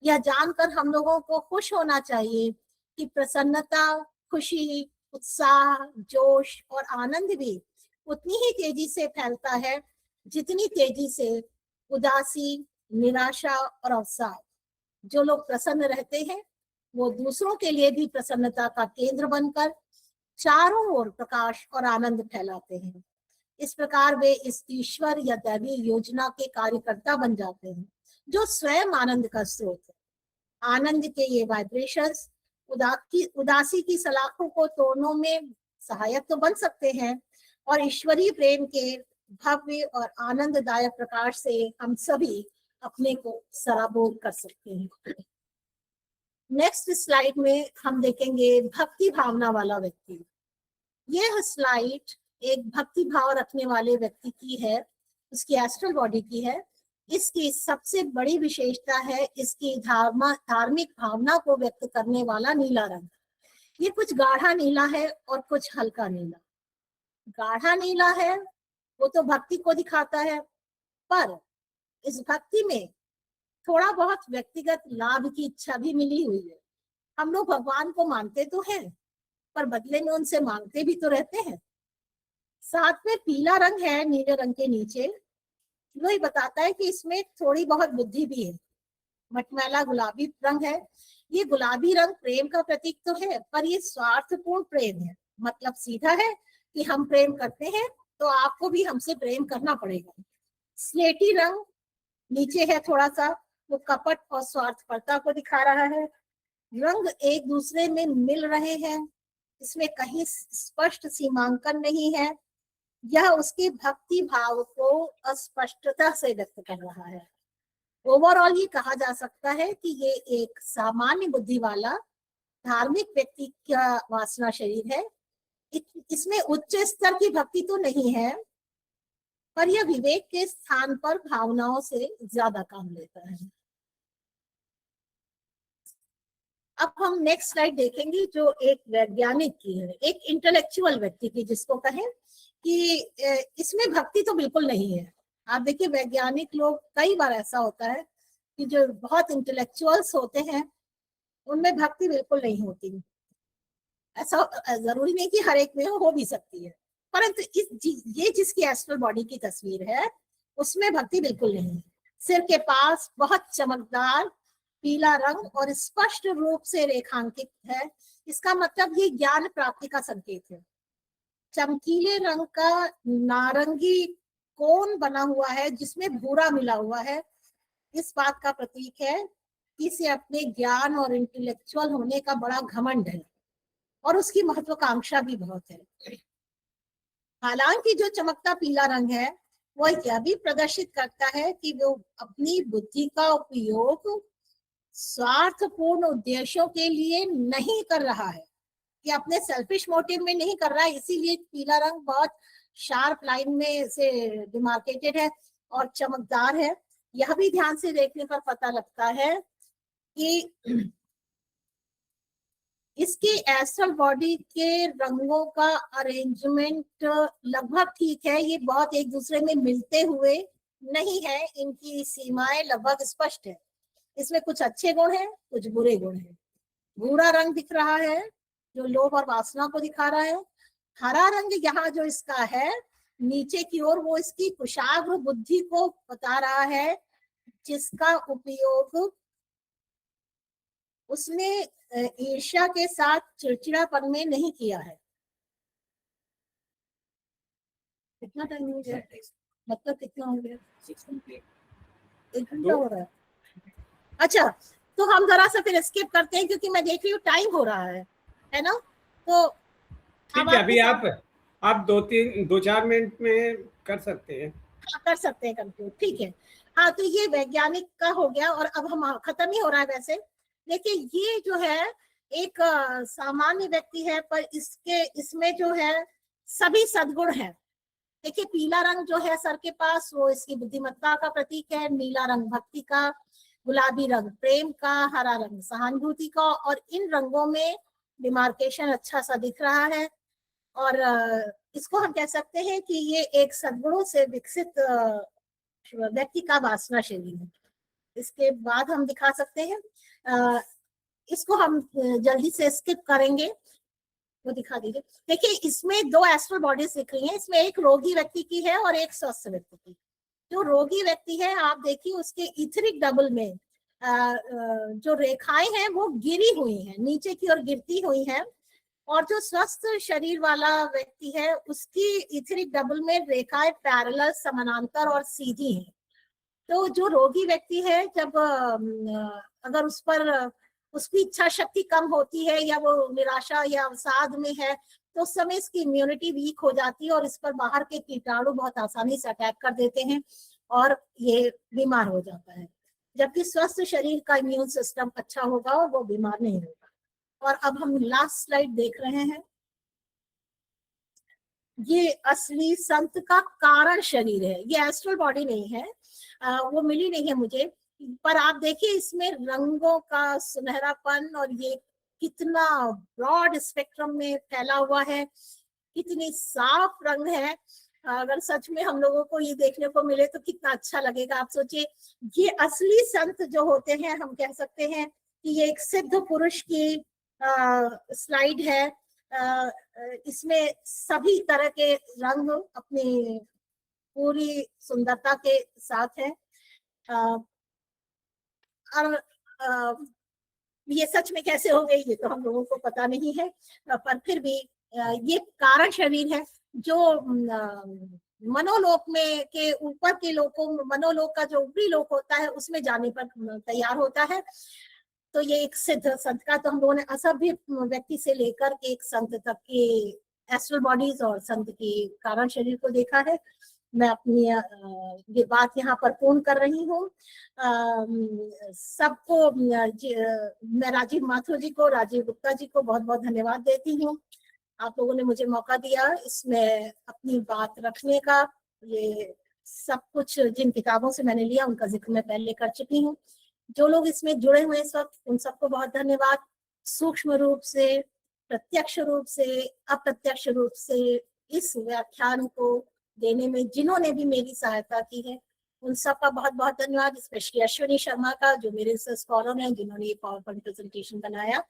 यह जानकर हम लोगों को खुश होना चाहिए कि प्रसन्नता, खुशी, उत्साह, जोश और आनंद भी उतनी ही तेजी से फैलता है जितनी तेजी से उदासी, निराशा और अवसाद। जो लोग प्रसन्न रहते हैं वो दूसरों के लिए भी प्रसन्नता का केंद्र बनकर चारों ओर प्रकाश और आनंद फैलाते हैं। इस प्रकार वे इस ईश्वर या दैवी योजना के कार्यकर्ता बन जाते हैं जो स्वयं आनंद का स्रोत है। आनंद के ये वाइब्रेशंस उदासी की सलाखों को तोड़ने में सहायक तो बन सकते हैं और ईश्वरीय प्रेम के भव्य और आनंददायक प्रकाश से हम सभी अपने को सराबोर कर सकते हैं। नेक्स्ट स्लाइड में हम देखेंगे भक्ति भावना वाला व्यक्ति। यह स्लाइड एक भक्ति भाव रखने वाले व्यक्ति की है, उसकी एस्ट्रल बॉडी की है। इसकी सबसे बड़ी विशेषता है इसकी धार्मिक भावना को व्यक्त करने वाला नीला रंग। ये कुछ गाढ़ा नीला है और कुछ हल्का नीला। गाढ़ा नीला है वो तो भक्ति को दिखाता है, पर इस भक्ति में थोड़ा बहुत व्यक्तिगत लाभ की इच्छा भी मिली हुई है। हम लोग भगवान को मानते तो हैं, पर बदले में उनसे मांगते भी तो रहते हैं। साथ में पीला रंग है नीले रंग के नीचे, वही बताता है कि इसमें थोड़ी बहुत बुद्धि भी है। मटमैला गुलाबी रंग है। ये गुलाबी रंग प्रेम का प्रतीक तो है, पर ये स्वार्थपूर्ण प्रेम है। मतलब सीधा है कि हम प्रेम करते हैं तो आपको भी हमसे प्रेम करना पड़ेगा। स्लेटी रंग नीचे है थोड़ा सा, वो कपट और स्वार्थपरता को दिखा रहा है। रंग एक दूसरे में मिल रहे हैं, इसमें कहीं स्पष्ट सीमांकन नहीं है। यह उसके भक्ति भाव को अस्पष्टता से व्यक्त कर रहा है। ओवरऑल ये कहा जा सकता है कि ये एक सामान्य बुद्धि वाला धार्मिक व्यक्ति का वासना शरीर है। इसमें उच्च स्तर की भक्ति तो नहीं है, पर यह विवेक के स्थान पर भावनाओं से ज्यादा काम लेता है। अब हम नेक्स्ट स्लाइड देखेंगे जो एक वैज्ञानिक की है, एक इंटेलेक्चुअल व्यक्ति की, जिसको कहें कि इसमें भक्ति तो बिल्कुल नहीं है। आप देखिए वैज्ञानिक लोग, कई बार ऐसा होता है कि जो बहुत इंटेलेक्चुअल्स होते हैं उनमें भक्ति बिल्कुल नहीं होती। ऐसा जरूरी नहीं कि हर एक में हो भी सकती है, परंतु ये जिसकी एस्ट्रल बॉडी की तस्वीर है उसमें भक्ति बिल्कुल नहीं है। सिर के पास बहुत चमकदार पीला रंग और स्पष्ट रूप से रेखांकित है। इसका मतलब ये ज्ञान प्राप्ति का संकेत है। चमकीले रंग का नारंगी कोन बना हुआ है जिसमें भूरा मिला हुआ है, इस बात का प्रतीक है कि इसे अपने ज्ञान और इंटेलेक्चुअल होने का बड़ा घमंड है और उसकी महत्वाकांक्षा भी बहुत है। हालांकि जो चमकता पीला रंग है वह यह भी प्रदर्शित करता है कि वो अपनी बुद्धि का उपयोग स्वार्थपूर्ण उद्देश्यों के लिए नहीं कर रहा है, कि अपने सेल्फिश मोटिव में नहीं कर रहा है। इसीलिए पीला रंग बहुत शार्प लाइन में से डिमार्केटेड है और चमकदार है। यह भी ध्यान से देखने पर पता लगता है कि इसकी एस्ट्रल बॉडी के रंगों का अरेंजमेंट लगभग ठीक है। ये बहुत एक दूसरे में मिलते हुए नहीं है, इनकी सीमाएं लगभग स्पष्ट है। इसमें कुछ अच्छे गुण हैं, कुछ बुरे गुण हैं। भूरा रंग दिख रहा है जो लोभ और वासना को दिखा रहा है। हरा रंग यहाँ जो इसका है नीचे की ओर, वो इसकी कुशाग्र बुद्धि को बता रहा है, जिसका उपयोग उसने ईर्ष्या के साथ चिड़चिड़ापन में नहीं किया है। कितना टाइम हो गया? मतलब कितना हो गया? 1 घंटा हो रहा है। अच्छा, तो हम जरा सा फिर स्किप करते हैं क्योंकि मैं देख रही हूँ टाइम हो रहा है ना? तो ठीक है, अभी आप 2-4 मिनट में कर सकते हैं। हाँ, कर सकते हैं कंप्लीट, ठीक है। हाँ, तो ये वैज्ञानिक का हो गया और अब हम खत्म ही हो रहा है वैसे। देखिए ये जो है एक सामान्य व्यक्ति है, पर इसमें जो है सभी सद्गुण है। देखिए पीला रंग जो है सर के पास, वो इसकी बुद्धिमत्ता का प्रतीक है। नीला रंग भक्ति का, गुलाबी रंग प्रेम का, हरा रंग सहानुभूति का, और इन रंगों में डिमार्केशन अच्छा सा दिख रहा है। और इसको हम कह सकते हैं कि ये एक सद्गुणों से विकसित व्यक्ति का वासना शरीर है। इसके बाद हम दिखा सकते हैं, इसको हम जल्दी से स्किप करेंगे, वो दिखा दीजिए। देखिए इसमें 2 एस्ट्रल बॉडीज दिख रही हैं। इसमें एक रोगी व्यक्ति की है और एक स्वस्थ व्यक्ति की। जो रोगी व्यक्ति है आप देखिए उसके इथरिक डबल में जो रेखाएं हैं वो गिरी हुई हैं, नीचे की ओर गिरती हुई हैं। और जो स्वस्थ शरीर वाला व्यक्ति है उसकी इथरिक डबल में रेखाएं पैरेलल, समानांतर और सीधी हैं। तो जो रोगी व्यक्ति है, जब अगर उस पर उसकी इच्छा शक्ति कम होती है या वो निराशा या अवसाद में है, तो उस समय इसकी इम्यूनिटी वीक हो जाती है और इस पर बाहर के कीटाणु बहुत आसानी से अटैक कर देते हैं और ये बीमार हो जाता है। जबकि स्वस्थ शरीर का इम्यून सिस्टम अच्छा होगा और वो बीमार नहीं होगा। और अब हम लास्ट स्लाइड देख रहे हैं। ये असली संत का कारण शरीर है, ये एस्ट्रल बॉडी नहीं है, वो मिली नहीं है मुझे। पर आप देखिए इसमें रंगों का सुनहरापन, और ये कितना ब्रॉड स्पेक्ट्रम में फैला हुआ है, कितनी साफ रंग है। अगर सच में हम लोगों को ये देखने को मिले तो कितना अच्छा लगेगा। आप सोचिए, ये असली संत जो होते हैं, हम कह सकते हैं कि ये एक सिद्ध पुरुष की स्लाइड है। इसमें सभी तरह के रंग अपनी पूरी सुंदरता के साथ है। और ये सच में कैसे हो गई ये तो हम लोगों को पता नहीं है, पर फिर भी ये कारण शरीर है जो मनोलोक में के ऊपर के लोगों, मनोलोक का जो ऊपरी लोक होता है उसमें जाने पर तैयार होता है। तो ये एक सिद्ध संत का, तो हम लोगों ने असभ्य व्यक्ति से लेकर एक संत तक के एस्ट्रल बॉडीज और संत की कारण शरीर को देखा है। मैं अपनी ये बात यहाँ पर पूर्ण कर रही हूँ। सबको मैं राजीव माथुर जी को, राजीव गुप्ता जी को बहुत बहुत धन्यवाद देती हूँ। आप लोगों ने मुझे मौका दिया इसमें अपनी बात रखने का। ये सब कुछ जिन किताबों से मैंने लिया उनका जिक्र मैं पहले कर चुकी हूँ। जो लोग इसमें जुड़े हुए इस वक्त, उन सबको बहुत धन्यवाद। सूक्ष्म रूप से, प्रत्यक्ष रूप से, अप्रत्यक्ष रूप से इस व्याख्यान को देने में जिन्होंने भी मेरी सहायता की है, उन सबका बहुत बहुत धन्यवाद। स्पेशली अश्विनी शर्मा का, जो मेरे स्कॉलर हैं, जिन्होंने ये पावर पॉइंट प्रेजेंटेशन बनाया।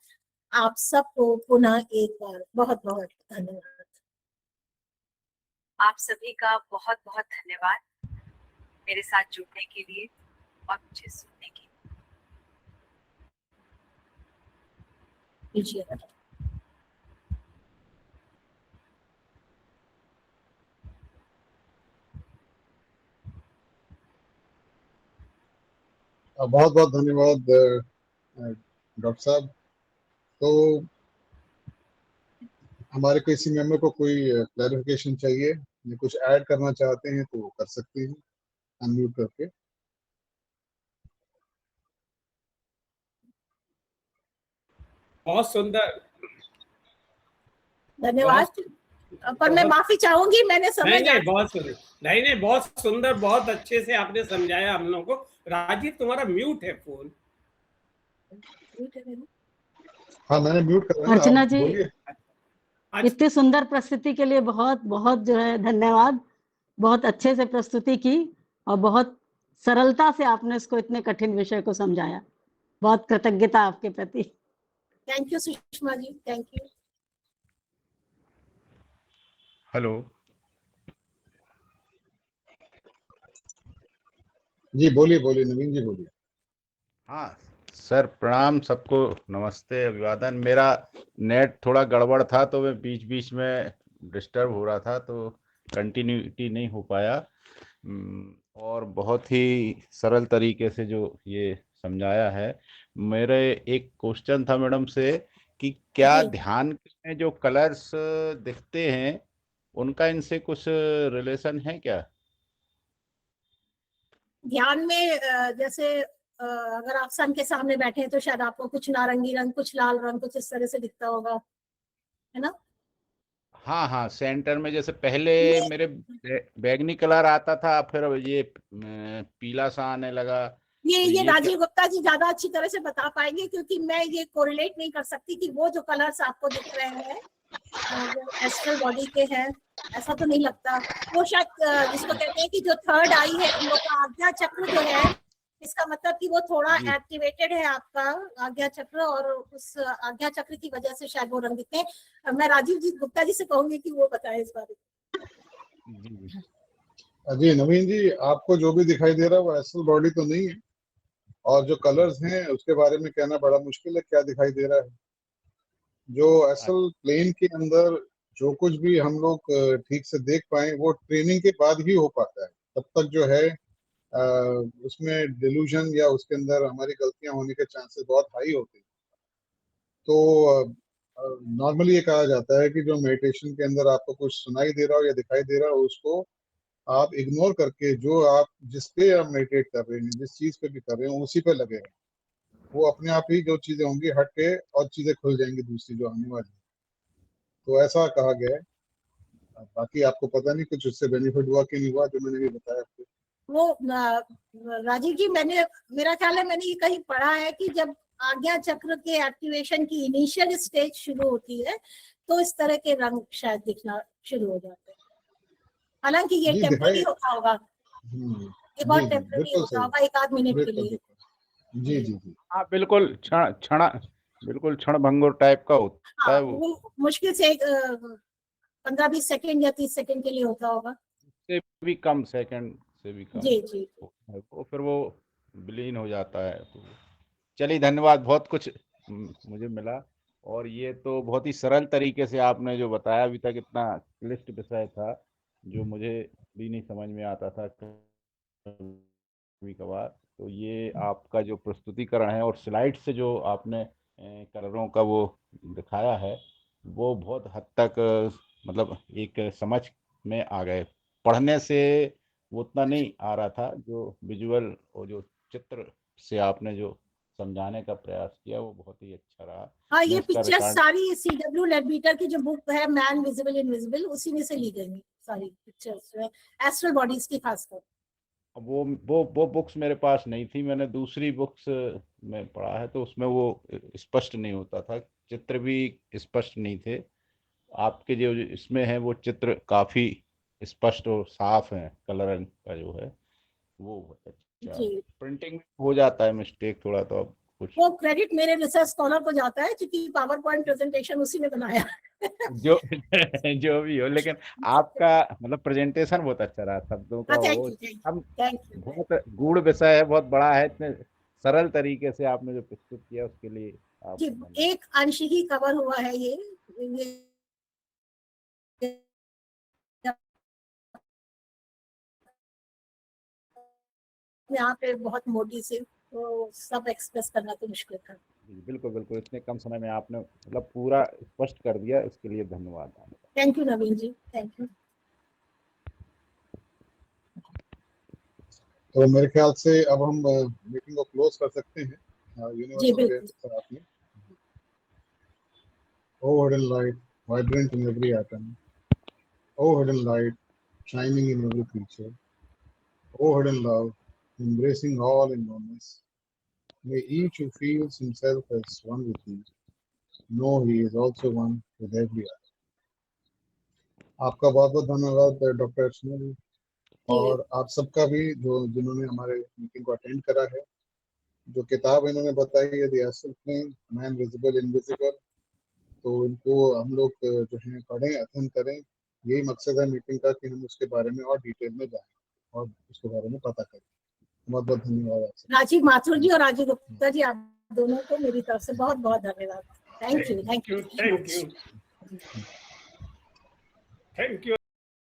आप सबको पुनः एक बार बहुत बहुत धन्यवाद। आप सभी का बहुत बहुत धन्यवाद मेरे साथ जुड़ने के लिए और मुझे सुनने के लिए। बहुत बहुत धन्यवाद डॉक्टर साहब। तो हमारे किसी मेंबर को कोई क्लैरिफिकेशन चाहिए या कुछ ऐड करना चाहते हैं तो कर सकते हैं अनम्यूट करके। बहुत सुंदर, धन्यवाद। पर मैं माफी चाहूंगी, मैंने समझ नहीं बहुत सुंदर, नहीं बहुत सुंदर, बहुत अच्छे से आपने समझाया हम लोगों को। राजीव तुम्हारा म्यूट है फोन। हाँ मैंने म्यूट कर दिया। अर्चना जी, अच्छा। इतनी सुंदर प्रस्तुति के लिए बहुत बहुत जो है धन्यवाद। बहुत अच्छे से प्रस्तुति की और बहुत सरलता से आपने इसको इतने कठिन विषय को समझाया। बहुत कृतज्ञता आपके प्रति। Thank you Sushma ji, thank you. Hello जी बोलिए बोलिए नवीन जी बोलिए। हाँ सर, प्रणाम सबको, नमस्ते, अभिवादन। मेरा नेट थोड़ा गड़बड़ था तो मैं बीच बीच में डिस्टर्ब हो रहा था तो कंटिन्यूटी नहीं हो पाया। और बहुत ही सरल तरीके से जो ये समझाया है। मेरे एक क्वेश्चन था मैडम से कि क्या ध्यान में जो कलर्स दिखते हैं उनका इनसे कुछ रिलेशन है क्या? ध्यान में जैसे अगर आप सन के सामने बैठे हैं तो शायद आपको कुछ नारंगी रंग, कुछ लाल रंग, कुछ इस तरह से दिखता होगा, है ना? हाँ हाँ, सेंटर में जैसे पहले मेरे बैगनी कलर आता था, फिर अब ये पीला सा आने लगा। ये तो राजीव गुप्ता जी ज्यादा अच्छी तरह से बता पाएंगे, क्योंकि मैं ये कोरिलेट नहीं कर सकती कि वो जो कलर्स आपको दिख रहे हैं वो एस्ट्रल बॉडी के हैं, ऐसा तो नहीं लगता। वो शायद जिसको कहते हैं कि जो थर्ड आई है हम लोग का आज्ञा चक्र जो है, इसका मतलब कि वो थोड़ा एक्टिवेटेड है आपका आज्ञा चक्र, और उस आज्ञा चक्र की वजह से शायद वो रंग दिखते हैं। मैं राजीव जी गुप्ता जी से कहूंगी कि वो बताएं इस बारे में। जी नवीन जी, आपको जो भी दिखाई दे रहा है वो एस्ट्रल बॉडी तो नहीं है, और जो कलर्स हैं उसके बारे में कहना बड़ा मुश्किल है क्या दिखाई दे रहा है। जो एस्ट्रल प्लेन के अंदर जो कुछ भी हम लोग ठीक से देख पाए वो ट्रेनिंग के बाद ही हो पाता है। तब तक जो है उसमें डिल्यूजन या उसके अंदर हमारी गलतियां होने के चांसेस बहुत हाई होते हैं। तो नॉर्मली ये कहा जाता है कि जो मेडिटेशन के अंदर आपको कुछ सुनाई दे रहा हो या दिखाई दे रहा हो उसको आप इग्नोर करके जो आप जिस पे आप मेडिटेट कर रहे हैं, जिस चीज पे भी कर रहे हैं, उसी पे लगे रहें। वो अपने आप ही जो चीजें होंगी हट के और चीजें खुल जाएंगी दूसरी जो आने वाली है। तो ऐसा कहा गया है। बाकी आपको पता नहीं कुछ उससे बेनिफिट हुआ कि नहीं हुआ, जो मैंने भी बताया आपको। वो राजीव जी, मेरा ख्याल है मैंने ये कहीं पढ़ा है कि जब आज्ञा चक्र के एक्टिवेशन की इनिशियल स्टेज शुरू होती है तो इस तरह के रंग शायद दिखना शुरू हो जाते हैं। हालांकि ये जी, टेम्पररी दिखाई। होता होगा, ये बहुत जी टेम्पररी बिल्कुल होता सही, होगा, 1 आध मिनट के बिल्कुल लिए। बिल्कुल। जी जी जी। हाँ बिल्कुल, बिल्कुल क्षण भंगुर टाइप का होता हाँ, है वो। वो मुश्किल से 15-20 सेकेंड या 30 सेकेंड के लिए होता होगा। से भी कम, सेकंड से भी कम जी जी। होता है वो, फिर वो विलीन हो जाता है। तो चलिए, धन्यवाद, बहुत कुछ मुझे मिला। और ये तो बहुत ही सरल तरीके से आपने जो बताया, अभी तक इतना क्लिष्ट विषय था जो मुझे भी नहीं समझ में आता था कभी कभार। तो ये आपका जो प्रस्तुतिकरण है और स्लाइड से जो आपने कलरों का वो दिखाया है, वो बहुत हद तक मतलब एक समझ में आ गए। पढ़ने से वो उतना नहीं आ रहा था, जो विजुअल और जो चित्र से आपने जो समझाने का प्रयास किया वो बहुत ही अच्छा रहा। हाँ, मैं ये इसका पिक्चर्स रिकॉर्ड, सारी CW लेडबीटर की जो बुक है, मैन विजिबल इनविजिबल, उसी में से ली गई है सारी पिक्चर्स जो है एस्ट्रल बॉडीज की खासकर। वो बुक्स मेरे पास नहीं थी, मैंने दूसरी बुक्स में पढ़ा है, तो उसमें वो स्पष्ट नहीं होता था, चित्र भी स्पष्ट नहीं थे। आपके जो इसमें है वो चित्र काफी स्पष्ट और साफ है, कलर का जो है वो बहुत अच्छा है। जी, प्रिंटिंग में हो जाता है मिस्टेक थोड़ा, तो अब कुछ वो क्रेडिट मेरे रिसर्च स्कॉलर को जाता है क्योंकि पावर पॉइंट प्रेजेंटेशन उसी ने बनाया। जो जो भी हो, लेकिन आपका मतलब प्रेजेंटेशन बहुत अच्छा रहा, शब्दों का हाँ, थैंक वो यू, थैंक हम यू, थैंक यू। बहुत गूढ़ विषय है, बहुत बड़ा है, इतने सरल तरीके से आपने जो प्रस्तुत किया उसके लिए जी, आपका धन्यवाद। एक अंश ही कवर हुआ है ये यहाँ पे बहुत मोटी से, तो सब एक्सप्रेस करना तो मुश्किल था। जी, बिल्कुल बिल्कुल, इतने कम समय में आपने मतलब पूरा स्पष्ट कर दिया, इसके लिए धन्यवाद आपका। Thank you Naveen ji, thank you. तो मेरे ख्याल से अब हम मीटिंग को क्लोज कर सकते हैं। जी यूनिवर्सल बिल्कुल। के साथ में। Oh hidden light, vibrant in every atom. Oh hidden light, shining in every creature. Oh hidden love, embracing all in oneness. May each who feels himself as one with thee know he is also one with every other. आपका बहुत बहुत धन्यवाद doctor अर्चना जी, और आप सबका भी जो जिन्होंने हमारे मीटिंग को अटेंड करा है। जो किताब इन्होंने बताई है, द एसेंस में मैन विजिबल इनविजिबल, तो इनको हम लोग जो है पढ़ें, अध्ययन करें। यही मकसद है मीटिंग का कि हम उसके बारे में और डिटेल में जाएं और उसके बारे में पता करें। बहुत बहुत धन्यवाद आपसे। राजीव माथुर जी और राजीव गुप्ता जी, आप दोनों को मेरी तरफ से बहुत बहुत धन्यवाद। Thank you, thank you, thank you, thank you.